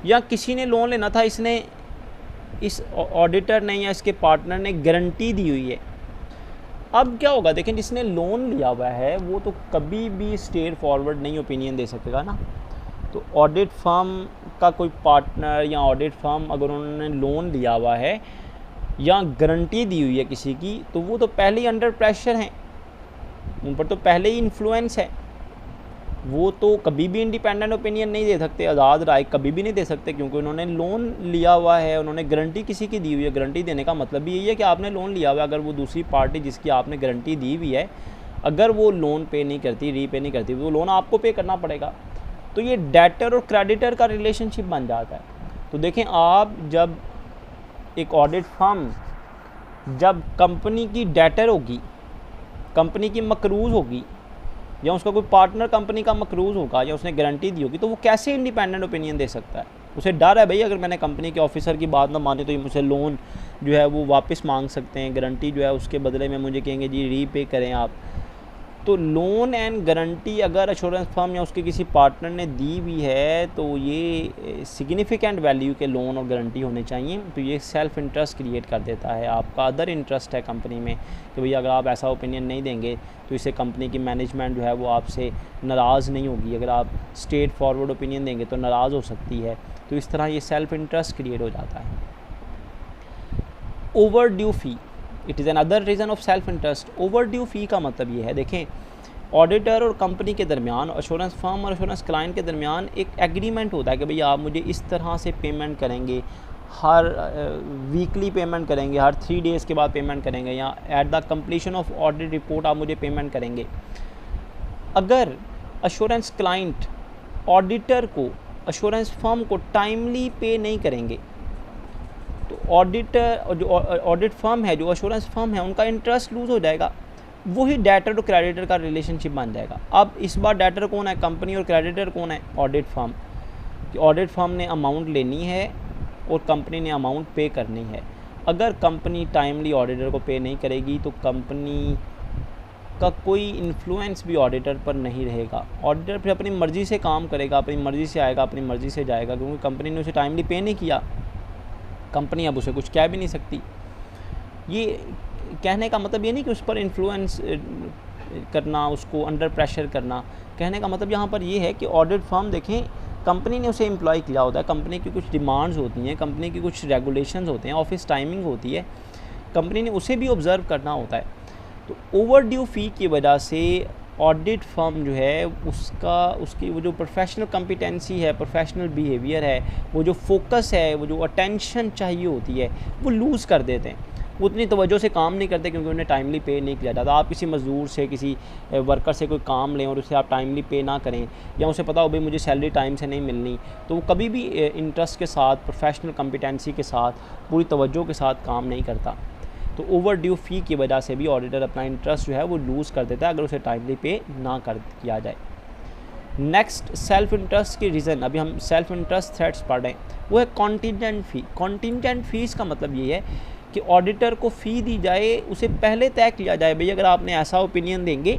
या किसी ने लोन लेना था, इसने इस ऑडिटर ने या इसके पार्टनर ने गारंटी दी हुई है। अब क्या होगा, देखें जिसने लोन लिया हुआ है वो तो कभी भी स्ट्रेट फॉरवर्ड नहीं ओपिनियन दे सकेगा ना। तो ऑडिट फर्म का कोई पार्टनर या ऑडिट फर्म अगर उन्होंने लोन लिया हुआ है या गारंटी दी हुई है किसी की, तो वो तो पहले ही अंडर प्रेशर हैं, उन पर तो पहले ही इन्फ्लुएंस है। वो तो कभी भी इंडिपेंडेंट ओपिनियन नहीं दे सकते, आज़ाद राय कभी भी नहीं दे सकते, क्योंकि उन्होंने लोन लिया हुआ है, उन्होंने गारंटी किसी की दी हुई है। गारंटी देने का मतलब भी यही है कि आपने लोन लिया हुआ है। अगर वो दूसरी पार्टी जिसकी आपने गारंटी दी हुई है, अगर वो लोन पे नहीं करती, रीपे नहीं करती, वो लोन आपको पे करना पड़ेगा। तो ये डेटर और क्रेडिटर का रिलेशनशिप बन जाता है। तो देखें, आप जब एक ऑडिट फर्म जब कंपनी की डेटर होगी, कंपनी की मकरूज़ होगी, या उसका कोई पार्टनर कंपनी का मकरूज़ होगा या उसने गारंटी दी होगी, तो वो कैसे इंडिपेंडेंट ओपिनियन दे सकता है? उसे डर है भाई, अगर मैंने कंपनी के ऑफिसर की बात ना मानी तो ये मुझसे लोन जो है वो वापस मांग सकते हैं, गारंटी जो है उसके बदले में मुझे कहेंगे जी रीपे करें आप। तो लोन एंड गारंटी अगर एश्योरेंस फर्म या उसके किसी पार्टनर ने दी हुई है तो ये सिग्निफिकेंट वैल्यू के लोन और गारंटी होने चाहिए। तो ये सेल्फ इंटरेस्ट क्रिएट कर देता है, आपका अदर इंटरेस्ट है कंपनी में कि भैया अगर आप ऐसा ओपिनियन नहीं देंगे तो इससे कंपनी की मैनेजमेंट जो है वो आपसे नाराज़ नहीं होगी, अगर आप स्ट्रेट फॉरवर्ड ओपिनियन देंगे तो नाराज़ हो सकती है। तो इस तरह ये सेल्फ इंटरेस्ट क्रिएट हो जाता है। Overdue fee, it is another reason of self interest. Overdue fee का मतलब ये है, देखें ऑडिटर और कंपनी के दरमियान, एश्योरेंस फर्म और एश्योरेंस क्लाइंट के दरमियान एक एग्रीमेंट होता है कि भैया आप मुझे इस तरह से पेमेंट करेंगे, हर वीकली पेमेंट करेंगे, हर 3 डेज़ के बाद पेमेंट करेंगे, या at the completion of audit report आप मुझे पेमेंट करेंगे। अगर एश्योरेंस क्लाइंट ऑडिटर को, एश्योरेंस फर्म को टाइमली पे नहीं करेंगे तो ऑडिटर, जो ऑडिट फर्म है, जो एश्योरेंस फर्म है, उनका इंटरेस्ट लूज़ हो जाएगा। वही डेटर और क्रेडिटर का रिलेशनशिप बन जाएगा। अब इस बार डेटर कौन है, कंपनी, और क्रेडिटर कौन है, ऑडिट फर्म। कि ऑडिट फर्म ने अमाउंट लेनी है और कंपनी ने अमाउंट पे करनी है। अगर कंपनी टाइमली ऑडिटर को पे नहीं करेगी तो कंपनी का कोई इन्फ्लुएंस भी ऑडिटर पर नहीं रहेगा। ऑडिटर फिर अपनी मर्ज़ी से काम करेगा, अपनी मर्ज़ी से आएगा, अपनी मर्ज़ी से जाएगा, क्योंकि कंपनी ने उसे टाइमली पे नहीं किया। कंपनी अब उसे कुछ कह भी नहीं सकती। ये कहने का मतलब ये नहीं कि उस पर इन्फ्लुएंस करना, उसको अंडर प्रेशर करना। कहने का मतलब यहाँ पर ये है कि ऑडिट फर्म, देखें कंपनी ने उसे एम्प्लॉय किया होता है, कंपनी की कुछ डिमांड्स होती हैं, कंपनी की कुछ रेगुलेशंस होते हैं, ऑफिस टाइमिंग होती है, कंपनी ने उसे भी ऑब्ज़र्व करना होता है। तो ओवर ड्यू फ़ी की वजह से ऑडिट फर्म जो है उसकी वो जो प्रोफेशनल कॉम्पिटेंसी है, प्रोफेशनल बिहेवियर है, वो जो फोकस है, वो जो अटेंशन चाहिए होती है, वो लूज़ कर देते हैं। वो उतनी तवज्जो से काम नहीं करते क्योंकि उन्हें टाइमली पे नहीं किया जाता। आप किसी मज़दूर से, किसी वर्कर से कोई काम लें और उसे आप टाइमली पे ना करें, या उसे पता हो भाई मुझे सैलरी टाइम से नहीं मिलनी, तो वो कभी भी इंटरेस्ट के साथ, प्रोफेशनल कॉम्पिटेंसी के साथ, पूरी तवज्जो के साथ काम नहीं करता। तो ओवर ड्यू फ़ी की वजह से भी ऑडिटर अपना इंटरेस्ट जो है वो लूज़ कर देता है अगर उसे टाइमली पे ना किया जाए। नेक्स्ट सेल्फ इंटरेस्ट की रीज़न, अभी हम सेल्फ इंटरेस्ट थ्रेट्स पढ़ रहे हैं, वो है कॉन्टिजेंट फ़ी। कॉन्टिजेंट फ़ीस का मतलब ये है कि ऑडिटर को फ़ी दी जाए, उसे पहले तय किया जाए भाई अगर आपने ऐसा ओपिनियन देंगे,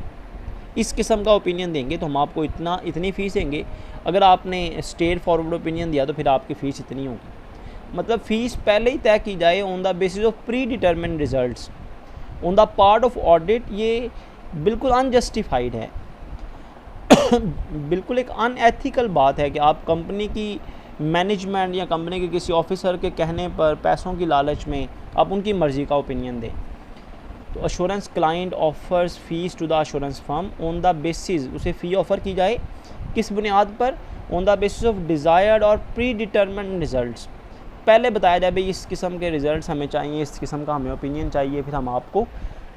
इस किस्म का ओपिनियन देंगे तो हम आपको इतनी फ़ीस देंगे। अगर आपने स्ट्रेट फॉरवर्ड ओपिनियन दिया तो फिर आपकी फ़ीस इतनी होगी। मतलब फ़ीस पहले ही तय की जाए on the basis of pre determined results on the part of audit. ये बिल्कुल अनजस्टिफाइड है बिल्कुल एक अनएथिकल बात है कि आप कंपनी की मैनेजमेंट या कंपनी के किसी ऑफिसर के कहने पर, पैसों की लालच में आप उनकी मर्ज़ी का ओपिनियन दें। तो assurance client offers fees to the assurance firm on the basis, उसे फ़ी ऑफ़र की जाए किस बुनियाद पर, on the basis of desired और प्री डिटर्मिन्ड रिजल्ट्स। पहले बताया जाए भाई इस किस्म के रिज़ल्ट्स हमें चाहिए, इस किस्म का हमें ओपिनियन चाहिए, फिर हम आपको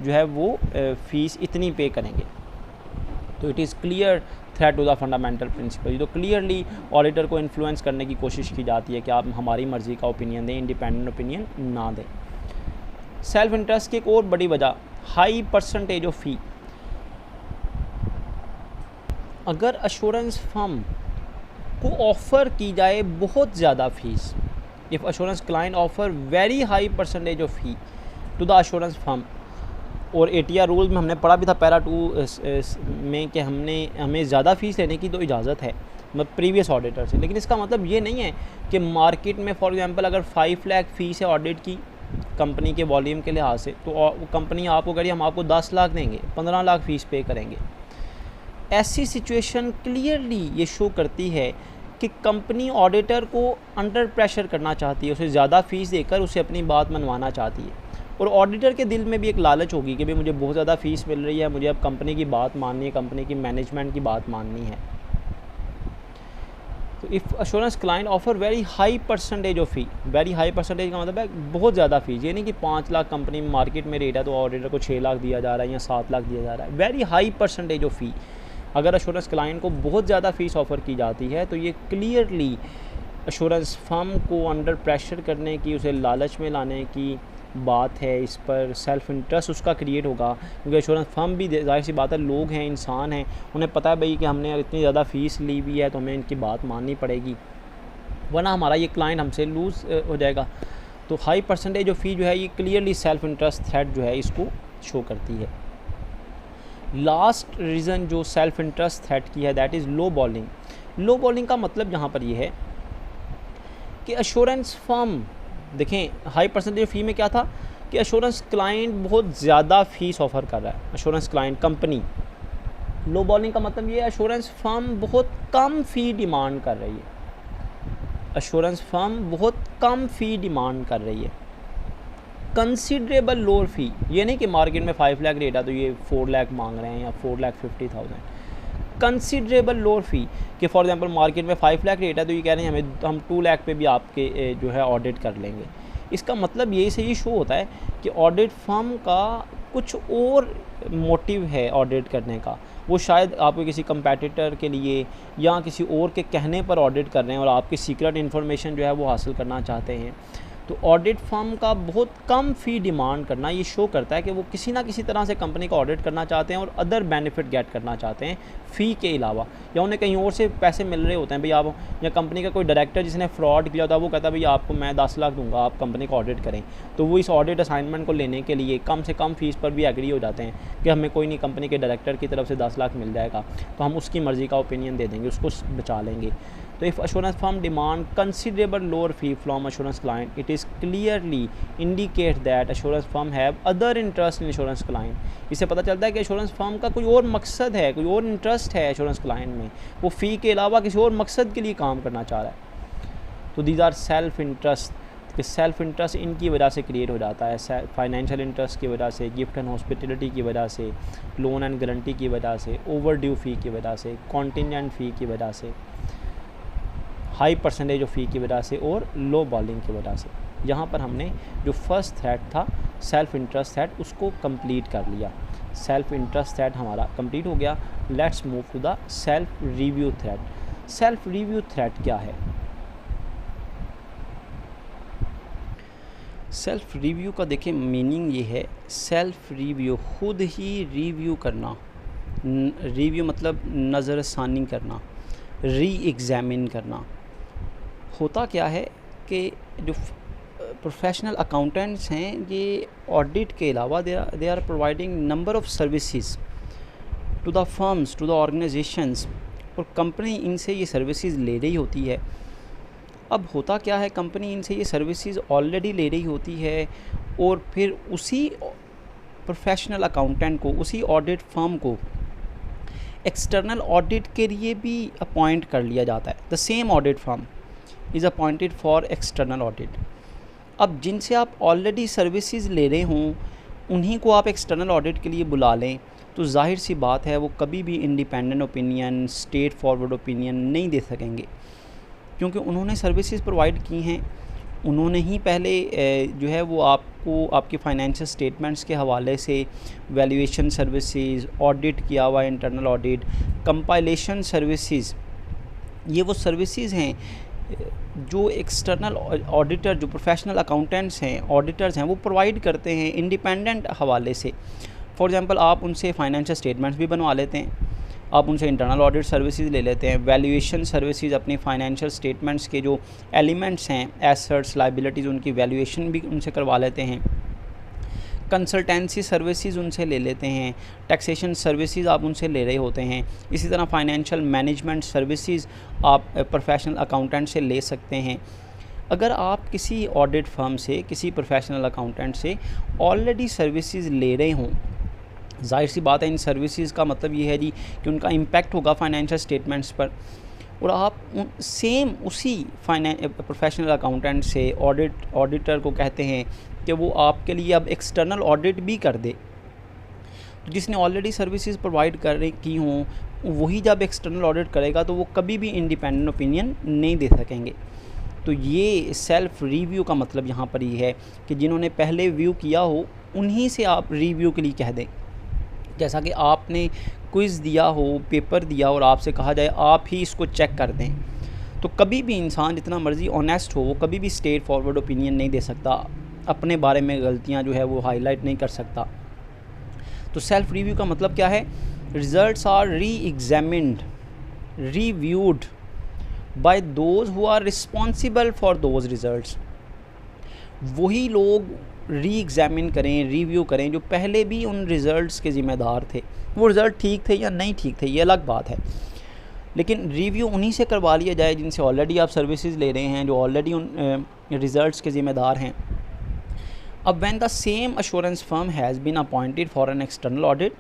जो है वो फ़ीस इतनी पे करेंगे। तो it is clear threat to the fundamental principle. तो क्लियरली ऑडिटर को इन्फ्लुएंस करने की कोशिश की जाती है कि आप हमारी मर्ज़ी का ओपिनियन दें, इंडिपेंडेंट ओपिनियन ना दें। सेल्फ इंटरेस्ट की एक और बड़ी वजह हाई परसेंटेज ऑफ फ़ी। अगर अश्योरेंस फर्म को ऑफ़र की जाए बहुत ज़्यादा fees, if assurance client offer very high percentage of fee to the assurance firm, और ATR रूल में हमने पढ़ा भी था पैरा 2 में कि हमें ज़्यादा फ़ीस लेने की तो इजाज़त है मतलब प्रीवियस ऑडिटर से, लेकिन इसका मतलब ये नहीं है कि मार्केट में फॉर एग्जांपल अगर 5 लाख फ़ीस है ऑडिट की कंपनी के वॉल्यूम के लिहाज से, तो कंपनी आपको कह रही है हम आपको 10 लाख देंगे, 15 लाख फ़ीस पे करेंगे। ऐसी सिचुएशन क्लियरली ये शो करती है कि कंपनी ऑडिटर को अंडर प्रेशर करना चाहती है, उसे ज़्यादा फ़ीस देकर उसे अपनी बात मनवाना चाहती है, और ऑडिटर के दिल में भी एक लालच होगी कि भाई मुझे बहुत ज़्यादा फ़ीस मिल रही है, मुझे अब कंपनी की बात माननी है, कंपनी की मैनेजमेंट की बात माननी है। तो if assurance client offer very high percentage of fee, very high percentage का मतलब है बहुत ज़्यादा फ़ीस, ये नहीं कि 5 लाख कंपनी मार्केट में रेट है तो ऑडिटर को 6 लाख दिया जा रहा है या 7 लाख दिया जा रहा है, वेरी हाई परसेंटेज ऑफ फ़ी। अगर अश्योरेंस क्लाइंट को बहुत ज़्यादा फ़ीस ऑफ़र की जाती है तो ये क्लियरली अश्योरेंस फर्म को अंडर प्रेशर करने की, उसे लालच में लाने की बात है। इस पर सेल्फ इंटरेस्ट उसका क्रिएट होगा, क्योंकि एश्योरेंस फर्म भी जाहिर सी बात है लोग हैं, इंसान हैं, उन्हें पता है भाई कि हमने इतनी ज़्यादा फ़ीस ली हुई है तो हमें इनकी बात माननी पड़ेगी, वरना हमारा ये क्लाइंट हमसे लूज़ हो जाएगा। तो हाई परसेंटेज ऑफ फ़ी जो है ये क्लियरली सेल्फ इंटरेस्ट थ्रेट जो है इसको शो करती है। लास्ट रीज़न जो सेल्फ इंटरेस्ट थ्रेट की है that is low bowling. Low bowling का मतलब यहाँ पर ये है कि अश्योरेंस फर्म, देखें हाई परसेंटेज फ़ी में क्या था कि अश्योरेंस क्लाइंट बहुत ज़्यादा फ़ीस ऑफ़र कर रहा है, अश्योरेंस क्लाइंट कंपनी। लो बॉलिंग का मतलब ये है अश्योरेंस फर्म बहुत कम फ़ी डिमांड कर रही है, अश्योरेंस फर्म बहुत कम फ़ी डिमांड कर रही है। कंसिडरेबल लोअर फ़ी, ये नहीं कि मार्केट में 5 लाख रेट है तो ये 4 लाख मांग रहे हैं या 4,50,000। कंसिडरेबल लोअर फ़ी कि फॉर एग्जांपल मार्केट में 5 लाख रेट है तो ये कह रहे हैं हम 2 लाख पे भी आपके जो है ऑडिट कर लेंगे। इसका मतलब यही से ये शो होता है कि ऑडिट फर्म का कुछ और मोटिव है ऑडिट करने का, वो शायद आपको किसी कंपैटिटर के लिए या किसी और के कहने पर ऑडिट कर रहे हैं और आपकी सीक्रेट इन्फॉर्मेशन जो है वो हासिल करना चाहते हैं। तो ऑडिट फर्म का बहुत कम फ़ी डिमांड करना ये शो करता है कि वो किसी ना किसी तरह से कंपनी का ऑडिट करना चाहते हैं और अदर बेनिफिट गेट करना चाहते हैं फ़ी के अलावा, या उन्हें कहीं और से पैसे मिल रहे होते हैं। भाई आप या कंपनी का कोई डायरेक्टर जिसने फ्रॉड किया होता है वो कहता है भाई आपको मैं 10 लाख दूंगा आप कंपनी का ऑडिट करें, तो वो इस ऑडिट असाइनमेंट को लेने के लिए कम से कम फ़ीस पर भी एग्री हो जाते हैं कि हमें कोई नहीं, कंपनी के डायरेक्टर की तरफ से 10 लाख मिल जाएगा तो हम उसकी मर्ज़ी का ओपिनियन दे देंगे, उसको बचा लेंगे। तो if assurance firm demand considerable lower fee from assurance client, it is clearly indicate that assurance firm have other interest in assurance client। इससे पता चलता है कि assurance firm का कोई और मकसद है, कोई और इंटरेस्ट है assurance client में, वो फ़ी के अलावा किसी और मकसद के लिए काम करना चाह रहा है। तो दीज आर सेल्फ इंटरेस्ट, कि सेल्फ इंटरेस्ट इनकी वजह से क्रिएट हो जाता है, फाइनेंशियल इंटरेस्ट की वजह से, गिफ्ट एंड हॉस्पिटलिटी की वजह से, लोन एंड गारंटी की वजह से, ओवर ड्यू फ़ी की वजह से, कॉन्टिजेंट फ़ी की वजह से, हाई परसेंटेज ऑफ फ़ी की वजह से और लो बॉलिंग की वजह से। यहाँ पर हमने जो फर्स्ट थ्रेट था सेल्फ इंटरेस्ट थ्रेट उसको कंप्लीट कर लिया। सेल्फ इंटरेस्ट थ्रेट हमारा कंप्लीट हो गया। Let's move to the self review threat. Self review threat क्या है? सेल्फ रिव्यू का देखिए मीनिंग ये है, सेल्फ रिव्यू खुद ही रिव्यू करना, रिव्यू मतलब नज़रसानी करना, री एग्ज़ामिन करना। होता क्या है कि जो प्रोफेशनल अकाउंटेंट्स हैं ये ऑडिट के अलावा they are providing number of services to the firms, to the organisations, और कंपनी इनसे ये सर्विसेज ले रही होती है। अब होता क्या है, कंपनी इनसे ये सर्विसेज ऑलरेडी ले रही होती है और फिर उसी प्रोफेशनल अकाउंटेंट को, उसी ऑडिट फर्म को एक्सटर्नल ऑडिट के लिए भी अपॉइंट कर लिया जाता है। The same audit firm is appointed for external audit. अब जिनसे आप ऑलरेडी सर्विसेज ले रहे हों उन्हीं को आप एक्सटर्नल ऑडिट के लिए बुला लें तो जाहिर सी बात है वो कभी भी independent opinion, straight forward opinion नहीं दे सकेंगे, क्योंकि उन्होंने सर्विसेज प्रोवाइड की हैं उन्होंने ही पहले जो है वो आपको आपके फाइनेंशियल स्टेटमेंट्स के हवाले से वैल्यूएशन सर्विसेज, ऑडिट किया हुआ इंटरनल ऑडिट, कंपाइलेशन सर्विसेज, ये वो सर्विसेज हैं जो एक्सटर्नल ऑडिटर, जो प्रोफेशनल अकाउंटेंट्स हैं, ऑडिटर्स हैं, वो प्रोवाइड करते हैं इंडिपेंडेंट हवाले से। फॉर एग्जांपल आप उनसे फाइनेंशियल स्टेटमेंट्स भी बनवा लेते हैं, आप उनसे इंटरनल ऑडिट सर्विसेज ले लेते हैं, वैल्यूएशन सर्विसेज अपनी फाइनेंशियल स्टेटमेंट्स के जो एलिमेंट्स हैं, एसेट्स, लायबिलिटीज़, उनकी वैल्यूएशन भी उनसे करवा लेते हैं, कंसल्टेंसी सर्विसेज उनसे ले लेते हैं, टैक्सेशन सर्विसेज आप उनसे ले रहे होते हैं। इसी तरह फाइनेंशियल मैनेजमेंट सर्विसेज आप प्रोफेशनल अकाउंटेंट से ले सकते हैं। अगर आप किसी ऑडिट फर्म से, किसी प्रोफेशनल अकाउंटेंट से ऑलरेडी सर्विसेज ले रहे हों, जाहिर सी बात है इन सर्विसेज का मतलब ये है जी कि उनका इम्पैक्ट होगा फाइनेंशियल स्टेटमेंट्स पर, और आप सेम उसी प्रोफेशनल अकाउंटेंट से ऑडिटर को कहते हैं कि वो आपके लिए अब एक्सटर्नल ऑडिट भी कर दे। तो जिसने ऑलरेडी सर्विसेज प्रोवाइड की हों वही जब एक्सटर्नल ऑडिट करेगा तो वो कभी भी इंडिपेंडेंट ओपिनियन नहीं दे सकेंगे। तो ये सेल्फ़ रिव्यू का मतलब यहाँ पर ये है कि जिन्होंने पहले व्यू किया हो उन्हीं से आप रिव्यू के लिए कह दें। जैसा कि आपने क्विज़ दिया हो, पेपर दिया और आपसे कहा जाए आप ही इसको चेक कर दें, तो कभी भी इंसान जितना मर्ज़ी ऑनेस्ट हो वो कभी भी स्ट्रेट फॉरवर्ड ओपिनियन नहीं दे सकता, अपने बारे में गलतियां जो है वो हाईलाइट नहीं कर सकता। तो सेल्फ़ रिव्यू का मतलब क्या है? Results are re examined, reviewed by those who are responsible for those results. वही लोग री एग्ज़ामिन करें, रिव्यू करें जो पहले भी उन रिज़ल्ट्स के ज़िम्मेदार थे। वो रिज़ल्ट ठीक थे या नहीं ठीक थे ये अलग बात है, लेकिन रिव्यू उन्हीं से करवा लिया जाए जिनसे ऑलरेडी आप सर्विसेज ले रहे हैं, जो ऑलरेडी उन रिज़ल्ट्स के ज़िम्मेदार हैं। अब when the same assurance firm has been appointed for an external audit,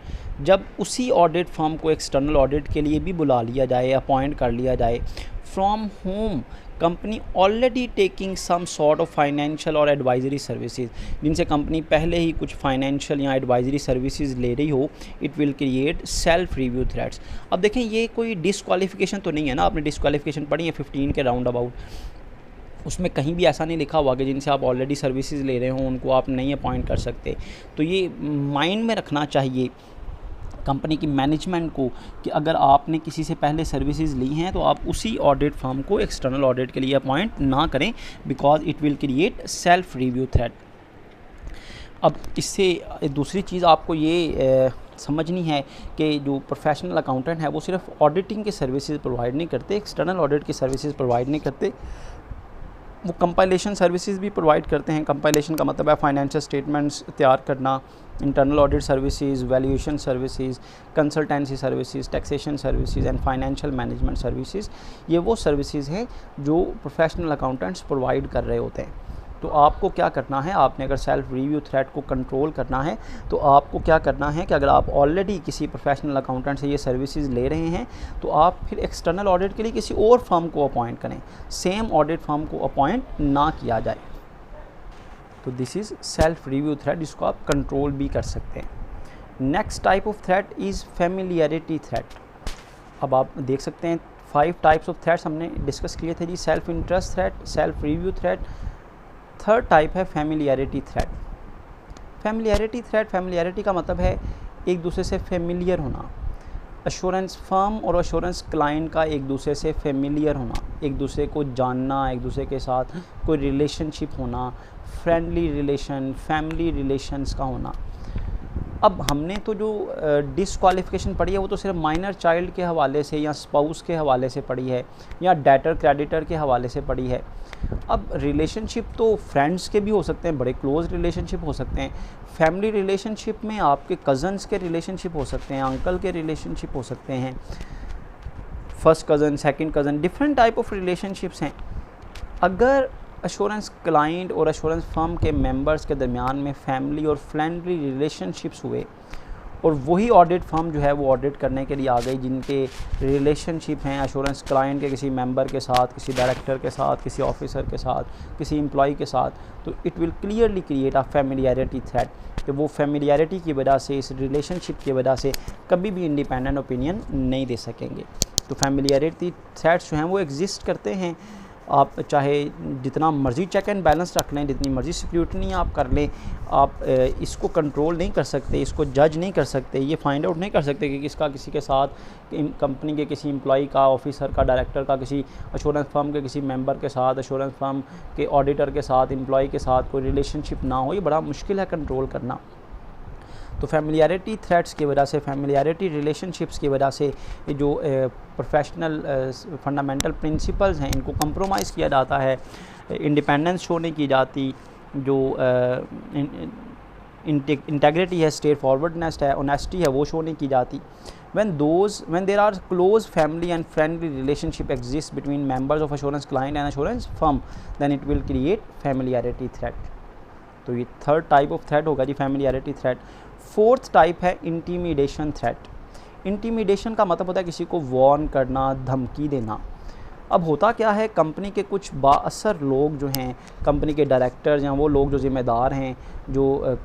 जब उसी ऑडिट फर्म को एक्सटर्नल ऑडिट के लिए भी बुला लिया जाए, अपॉइंट कर लिया जाए, from home company already taking some sort of financial और एडवाइजरी सर्विसेज, जिनसे कंपनी पहले ही कुछ फाइनेंशियल या एडवाइजरी सर्विसेज ले रही हो, it will create self review threats. अब देखें ये कोई डिस्क्वालिफिकेशन तो नहीं है ना, आपने डिस्क्वालिफिकेशन पढ़ी है 15 के राउंड अबाउट, उसमें कहीं भी ऐसा नहीं लिखा हुआ कि जिनसे आप ऑलरेडी सर्विसेज ले रहे हों उनको आप नहीं अपॉइंट कर सकते। तो ये माइंड में रखना चाहिए कंपनी की मैनेजमेंट को कि अगर आपने किसी से पहले सर्विसेज ली हैं तो आप उसी ऑडिट फर्म को एक्सटर्नल ऑडिट के लिए अपॉइंट ना करें, because it will create self review threat. अब इससे दूसरी चीज़ आपको ये समझनी है कि जो प्रोफेशनल अकाउंटेंट है वो सिर्फ ऑडिटिंग के सर्विसेज प्रोवाइड नहीं करते, एक्सटर्नल ऑडिट की सर्विसेज प्रोवाइड नहीं करते, वो कंपाइलेशन सर्विसेज भी प्रोवाइड करते हैं। कंपाइलेशन का मतलब है फाइनेंशियल स्टेटमेंट्स तैयार करना, internal audit services, valuation services, consultancy services, taxation services and financial management services. ये वो सर्विसेज हैं जो प्रोफेशनल अकाउंटेंट्स प्रोवाइड कर रहे होते हैं। तो आपको क्या करना है, आपने अगर सेल्फ रिव्यू थ्रेट को कंट्रोल करना है तो आपको क्या करना है कि अगर आप ऑलरेडी किसी प्रोफेशनल अकाउंटेंट से ये सर्विसेज ले रहे हैं तो आप फिर एक्सटर्नल ऑडिट के लिए किसी और फर्म को अपॉइंट करें, सेम ऑडिट फर्म को अपॉइंट ना किया जाए। तो this is self review threat, जिसको आप कंट्रोल भी कर सकते हैं। Next type of threat is familiarity threat. अब आप देख सकते हैं 5 टाइप्स ऑफ थ्रेट्स हमने डिस्कस किए थे जी, self interest threat, self review threat. Third type है फेमिलियरिटी थ्रेट। फेमिलियरिटी का मतलब है एक दूसरे से फेमिलियर होना। अश्योरेंस फर्म और अश्योरेंस क्लाइंट का एक दूसरे से फेमिलियर होना, एक दूसरे को जानना, एक दूसरे के साथ कोई रिलेशनशिप होना, फ्रेंडली रिलेशन, फैमिली रिलेशंस का होना। अब हमने तो जो डिसक्वालिफिकेशन पढ़ी है वो तो सिर्फ माइनर चाइल्ड के हवाले से या स्पाउस के हवाले से पढ़ी है या डेटर क्रेडिटर के हवाले से पढ़ी है। अब रिलेशनशिप तो फ्रेंड्स के भी हो सकते हैं, बड़े क्लोज रिलेशनशिप हो सकते हैं। फैमिली रिलेशनशिप में आपके कज़न्स के रिलेशनशिप हो सकते हैं, अंकल के रिलेशनशिप हो सकते हैं, first cousin, second cousin, different type of relationships हैं। अगर अश्योरेंस क्लाइंट और अश्योरेंस फर्म के मेंबर्स के दरमियान में फैमिली और फ्रेंडली रिलेशनशिप्स हुए और वही ऑडिट फर्म जो है वो ऑडिट करने के लिए आ गई जिनके रिलेशनशिप हैं अश्योरेंस क्लाइंट के किसी मेंबर के साथ, किसी डायरेक्टर के साथ, किसी ऑफिसर के साथ, किसी एम्प्लॉय के साथ, तो it will clearly create a familiarity threat कि वो फेमिलियरिटी की वजह से, इस रिलेशनशिप की वजह से कभी भी इंडिपेंडेंट ओपिनियन नहीं दे सकेंगे। तो फेमिलियरिटी थ्रेट्स जो हैं वो एग्जिस्ट करते हैं आप चाहे जितना मर्ज़ी चेक एंड बैलेंस रख लें, जितनी मर्ज़ी स्क्रूटनी आप कर लें, आप इसको कंट्रोल नहीं कर सकते, इसको जज नहीं कर सकते, ये फाइंड आउट नहीं कर सकते कि किसका किसी के साथ, कंपनी के किसी एम्प्लॉई का, ऑफिसर का, डायरेक्टर का किसी एश्योरेंस फर्म के किसी मेंबर के साथ, एश्योरेंस फर्म के ऑडिटर के साथ, एम्प्लॉई के साथ कोई रिलेशनशिप ना हो। ये बड़ा मुश्किल है कंट्रोल करना। तो फैमिलियरिटी थ्रेट्स की वजह से, फैमिलियरिटी रिलेशनशिप्स की वजह से जो प्रोफेशनल फंडामेंटल प्रिंसिपल्स हैं इनको कंप्रोमाइज़ किया जाता है, इंडिपेंडेंस शो नहीं की जाती, जो इंटेग्रिटी है, स्ट्रेट फॉरवर्डनेस है, ऑनेस्टी है, वो शो नहीं की जाती। when there are close family and friendly relationship exists between members of assurance client and assurance firm, then it will create familiarity threat। तो ये थर्ड टाइप ऑफ थ्रेट होगा जी, फैमिलियरिटी थ्रेट। फोर्थ टाइप है इंटीमिडेशन थ्रेट। इंटीमिडेशन का मतलब होता है किसी को वॉर्न करना, धमकी देना। अब होता क्या है, कंपनी के कुछ बाअसर लोग जो हैं, कंपनी के डायरेक्टर्स या वो लोग जो ज़िम्मेदार हैं, जो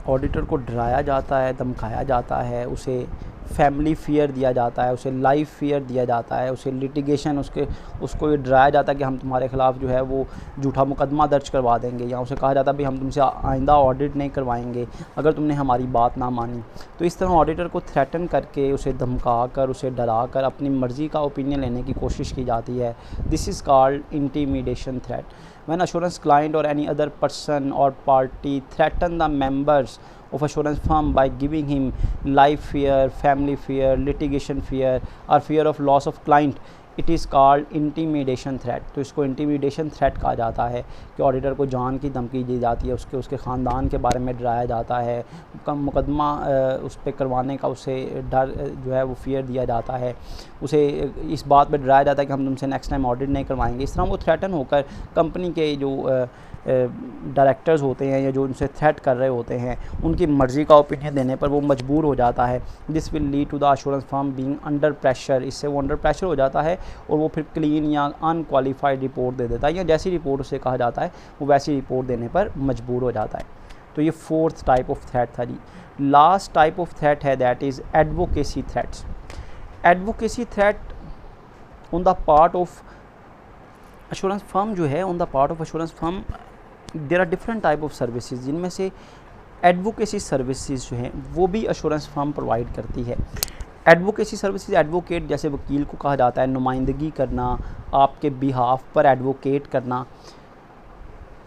ऑडिटर को डराया जाता है, धमकाया जाता है, उसे फैमिली फियर दिया जाता है, उसे लाइफ फियर दिया जाता है, उसे लिटिगेशन, उसको ये डराया जाता है कि हम तुम्हारे ख़िलाफ़ जो है वो झूठा मुकदमा दर्ज करवा देंगे, या उसे कहा जाता है भाई हम तुमसे आइंदा ऑडिट नहीं करवाएंगे अगर तुमने हमारी बात ना मानी। तो इस तरह ऑडिटर को थ्रेटन करके, उसे धमका कर, उसे डरा कर अपनी मर्ज़ी का ओपिनियन लेने की कोशिश की जाती है। This is called intimidation threat. When assurance client or any other person or party threaten the members of assurance firm by giving him life fear, family fear, litigation fear or fear of loss of client, it is called intimidation threat। तो इसको इंटीमिडेशन थ्रेट कहा जाता है कि ऑडिटर को जान की धमकी दी जाती है, उसके ख़ानदान के बारे में डराया जाता है, मुकदमा उस पर करवाने का उसे डर जो है वो फियर दिया जाता है, उसे इस बात पे डराया जाता है कि हम तुमसे नेक्स्ट टाइम ऑडिट नहीं करवाएंगे। इस तरह वो थ्रेटन होकर कंपनी के जो डायरेक्टर्स होते हैं या जो उनसे थ्रेट कर रहे होते हैं, उनकी मर्ज़ी का ओपिनियन देने पर वो मजबूर हो जाता है। This will lead to the assurance firm being under pressure. इससे वो अंडर प्रेशर हो जाता है और वो फिर क्लीन या अनक्वालिफाइड रिपोर्ट दे देता है, या जैसी रिपोर्ट उसे कहा जाता है वो वैसी रिपोर्ट देने पर मजबूर हो जाता है। तो ये फोर्थ टाइप ऑफ थ्रेट था जी। लास्ट टाइप ऑफ थ्रेट है that is advocacy threats. Advocacy threat on the part of assurance firm जो है, on the part of assurance firm there are different type of services, जिनमें से एडवोकेसी सर्विसेज जो हैं वो भी एश्योरेंस फर्म प्रोवाइड करती है। एडवोकेसी सर्विसेज, एडवोकेट जैसे वकील को कहा जाता है, नुमाइंदगी करना, आपके बिहाफ पर एडवोकेट करना।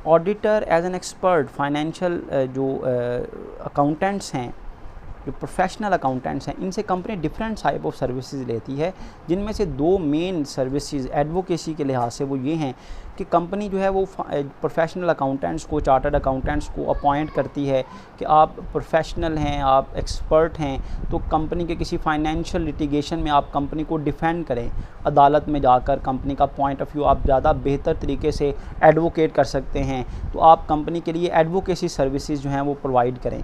Auditor as an expert, financial जो अकाउंटेंट्स हैं, जो प्रोफेशनल अकाउंटेंट्स हैं, इनसे company different type of services लेती है, जिनमें से दो मेन सर्विसेज एडवोकेसी के लिहाज से वो ये हैं कि कंपनी जो है वो प्रोफेशनल अकाउंटेंट्स को, चार्टर्ड अकाउंटेंट्स को अपॉइंट करती है कि आप प्रोफेशनल हैं, आप एक्सपर्ट हैं, तो कंपनी के किसी फाइनेंशियल लिटिगेशन में आप कंपनी को डिफेंड करें, अदालत में जाकर कंपनी का पॉइंट ऑफ व्यू आप ज़्यादा बेहतर तरीके से एडवोकेट कर सकते हैं, तो आप कंपनी के लिए एडवोकेसी सर्विसेज जो हैं वो प्रोवाइड करें।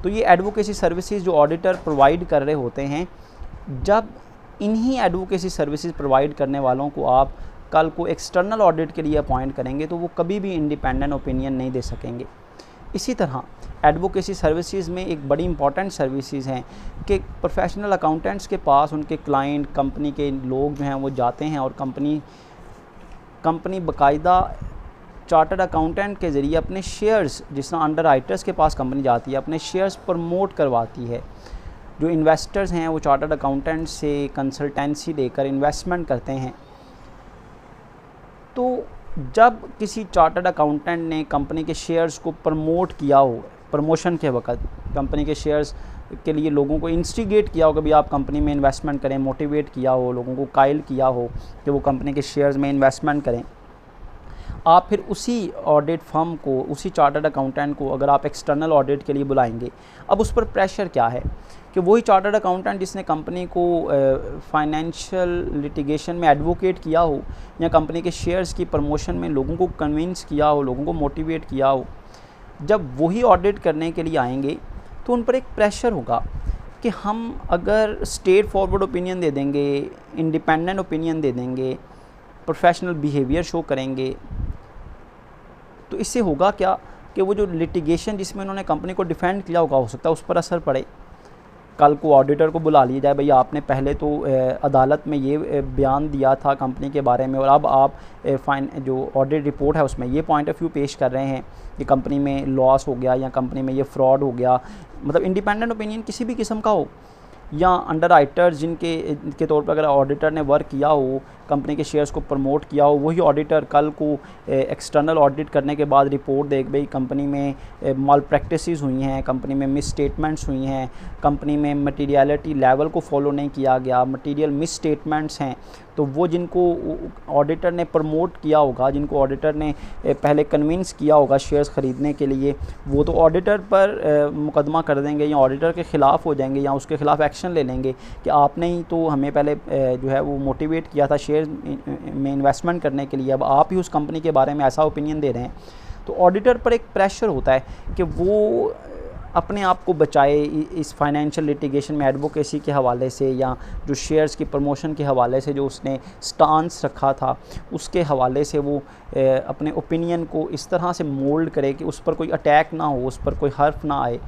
तो ये एडवोकेसी सर्विसेज जो ऑडिटर प्रोवाइड कर रहे होते हैं, जब इन्हीं एडवोकेसी सर्विसेज प्रोवाइड करने वालों को आप कल को एक्सटर्नल ऑडिट के लिए अपॉइंट करेंगे तो वो कभी भी इंडिपेंडेंट ओपिनियन नहीं दे सकेंगे। इसी तरह एडवोकेसी सर्विसेज में एक बड़ी इंपॉर्टेंट सर्विसेज हैं कि प्रोफेशनल अकाउंटेंट्स के पास उनके क्लाइंट, कंपनी के लोग जो हैं वो जाते हैं और कंपनी बाकायदा चार्टर्ड अकाउंटेंट के ज़रिए अपने शेयर्स, जिस तरह अंडर राइटर्स के पास कंपनी जाती है, अपने शेयर्स प्रमोट करवाती है। जो इन्वेस्टर्स हैं वो चार्टर्ड अकाउंटेंट से कंसल्टेंसी लेकर इन्वेस्टमेंट करते हैं। तो जब किसी चार्टर्ड अकाउंटेंट ने कंपनी के शेयर्स को प्रमोट किया हो, प्रमोशन के वक्त कंपनी के शेयर्स के लिए लोगों को इंस्टिगेट किया हो कि भाई आप कंपनी में इन्वेस्टमेंट करें, मोटिवेट किया हो, लोगों को कायल किया हो कि वो कंपनी के शेयर्स में इन्वेस्टमेंट करें, आप फिर उसी ऑडिट फर्म को, उसी चार्टर्ड अकाउंटेंट को अगर आप एक्सटर्नल ऑडिट के लिए बुलाएंगे, अब उस पर प्रेशर क्या है कि वही चार्टर्ड अकाउंटेंट जिसने कंपनी को फाइनेंशियल लिटिगेशन में एडवोकेट किया हो या कंपनी के शेयर्स की प्रमोशन में लोगों को कन्विंस किया हो, लोगों को मोटिवेट किया हो, जब वही ऑडिट करने के लिए आएंगे तो उन पर एक प्रेशर होगा कि हम अगर स्ट्रेट फॉरवर्ड ओपिनियन दे देंगे, इंडिपेंडेंट ओपिनियन दे देंगे, प्रोफेशनल बिहेवियर शो करेंगे, तो इससे होगा क्या कि वो जो लिटिगेशन जिसमें उन्होंने कंपनी को डिफेंड किया होगा, हो सकता है उस पर असर पड़े। कल को ऑडिटर को बुला लिया जाए, भाई आपने पहले तो अदालत में ये बयान दिया था कंपनी के बारे में और अब आप जो ऑडिट रिपोर्ट है उसमें ये पॉइंट ऑफ व्यू पेश कर रहे हैं कि कंपनी में लॉस हो गया या कंपनी में ये फ्रॉड हो गया। मतलब इंडिपेंडेंट ओपिनियन किसी भी किस्म का हो या अंडर राइटर्स जिनके तौर पर अगर ऑडिटर ने वर्क किया हो, कंपनी के शेयर्स को प्रमोट किया हो, वही ऑडिटर कल को एक्सटर्नल ऑडिट करने के बाद रिपोर्ट देख भाई कंपनी में माल प्रैक्टिसेस हुई हैं, कंपनी में मिस स्टेटमेंट्स हुई हैं, कंपनी में मटीरियलिटी लेवल को फॉलो नहीं किया गया, मटीरियल मिस स्टेटमेंट्स हैं, तो वो जिनको ऑडिटर ने प्रमोट किया होगा, जिनको ऑडिटर ने पहले कन्विंस किया होगा शेयर्स ख़रीदने के लिए, वो तो ऑडिटर पर मुकदमा कर देंगे या ऑडिटर के ख़िलाफ़ हो जाएंगे या उसके ख़िलाफ़ एक्शन ले लेंगे कि आपने ही तो हमें पहले जो है वो मोटिवेट किया था शेयर में इन्वेस्टमेंट करने के लिए, अब आप ही उस कंपनी के बारे में ऐसा ओपिनियन दे रहे हैं। तो ऑडिटर पर एक प्रेशर होता है कि वो अपने आप को बचाए इस फाइनेंशियल लिटिगेशन में एडवोकेसी के हवाले से या जो शेयर्स की प्रमोशन के हवाले से जो उसने स्टांस रखा था उसके हवाले से वो अपने ओपिनियन को इस तरह से मोल्ड करे कि उस पर कोई अटैक ना हो, उस पर कोई हर्फ ना आए।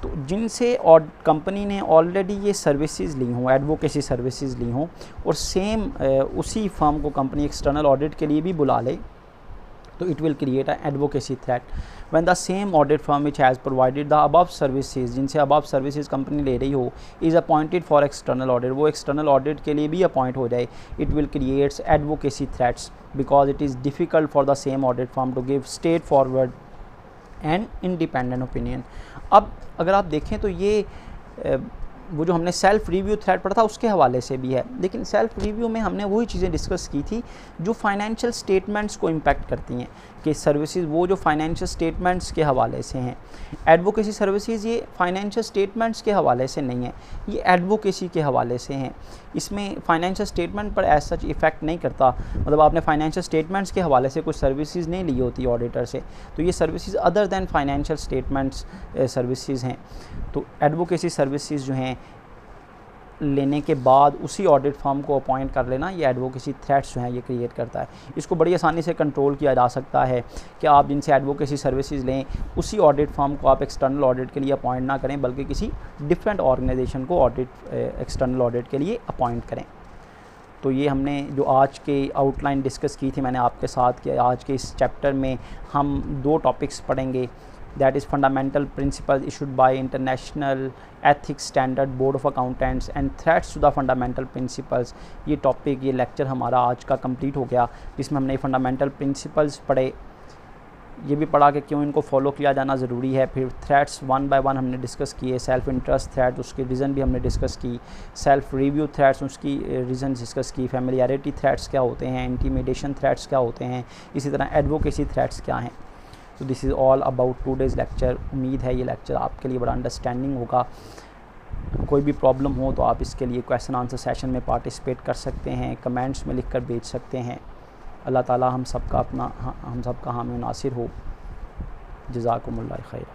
तो जिनसे और कंपनी ने ऑलरेडी ये सर्विसेज ली हों, एडवोकेसी सर्विसेज ली हों और सेम उसी फर्म को कंपनी एक्सटर्नल ऑडिट के लिए भी बुला ले, तो it will create a advocacy threat when the same audit firm which has provided the above services, जिनसे अबव सर्विसेज कंपनी ले रही हो, is appointed for external audit, वो एक्सटर्नल ऑडिट के लिए भी अपॉइंट हो जाए, it will creates advocacy threats because it is difficult for the same audit firm to give straightforward and independent opinion. अब अगर आप देखें तो ये वो जो हमने सेल्फ़ रिव्यू थ्रेड पढ़ा था उसके हवाले से भी है, लेकिन सेल्फ़ रिव्यू में हमने वही चीज़ें डिस्कस की थी जो फाइनेंशियल स्टेटमेंट्स को इम्पैक्ट करती हैं कि सर्विसेज वो जो फाइनेंशियल स्टेटमेंट्स के हवाले से हैं। एडवोकेसी सर्विसेज ये फाइनेंशियल स्टेटमेंट्स के हवाले से नहीं है, ये एडवोकेसी के हवाले से हैं। इसमें फाइनेंशियल स्टेटमेंट पर एज सच इफ़ेक्ट नहीं करता, मतलब आपने फाइनेंशियल स्टेटमेंट्स के हवाले से कुछ सर्विसेज नहीं ली होती ऑडिटर से, तो ये services other than financial statements services हैं। तो एडवोकेसी सर्विसेज जो हैं लेने के बाद उसी ऑडिट फर्म को अपॉइंट कर लेना, ये एडवोकेसी थ्रेट्स जो हैं ये क्रिएट करता है। इसको बड़ी आसानी से कंट्रोल किया जा सकता है कि आप जिनसे एडवोकेसी सर्विसेज लें उसी ऑडिट फर्म को आप एक्सटर्नल ऑडिट के लिए अपॉइंट ना करें, बल्कि किसी डिफरेंट ऑर्गेनाइजेशन को एक्सटर्नल ऑडिट के लिए अपॉइंट करें। तो ये हमने जो आज के आउटलाइन डिस्कस की थी मैंने आपके साथ, कि आज के इस चैप्टर में हम 2 टॉपिक्स पढ़ेंगे, that is fundamental principles issued by International Ethics Standard Board of Accountants and threats to the fundamental principles। ये टॉपिक, ये लेक्चर हमारा आज का कंप्लीट हो गया, जिसमें हमने फंडामेंटल प्रिंसिपल्स पढ़े, ये भी पढ़ा कि क्यों इनको फॉलो किया जाना ज़रूरी है। फिर थ्रेट्स 1 बाय 1 हमने डिस्कस किए, सेल्फ इंटरेस्ट थ्रेट उसकी रीज़न भी हमने डिस्कस की, सेल्फ रिव्यू थ्रेट्स उसकी रीज़न डिस्कस की, फैमिलियरिटी थ्रेट्स क्या होते हैं, इंटीमिडेशन थ्रेट्स क्या होते हैं, इसी तरह एडवोकेसी थ्रेट्स क्या हैं। तो this is all about today's lecture. उम्मीद है ये लेक्चर आपके लिए बड़ा अंडरस्टैंडिंग होगा। कोई भी प्रॉब्लम हो तो आप इसके लिए क्वेश्चन आंसर सेशन में पार्टिसिपेट कर सकते हैं, कमेंट्स में लिखकर भेज सकते हैं। अल्लाह ताला हम सबका हामी नासिर हो। जज़ाकुमुल्लाह खैर।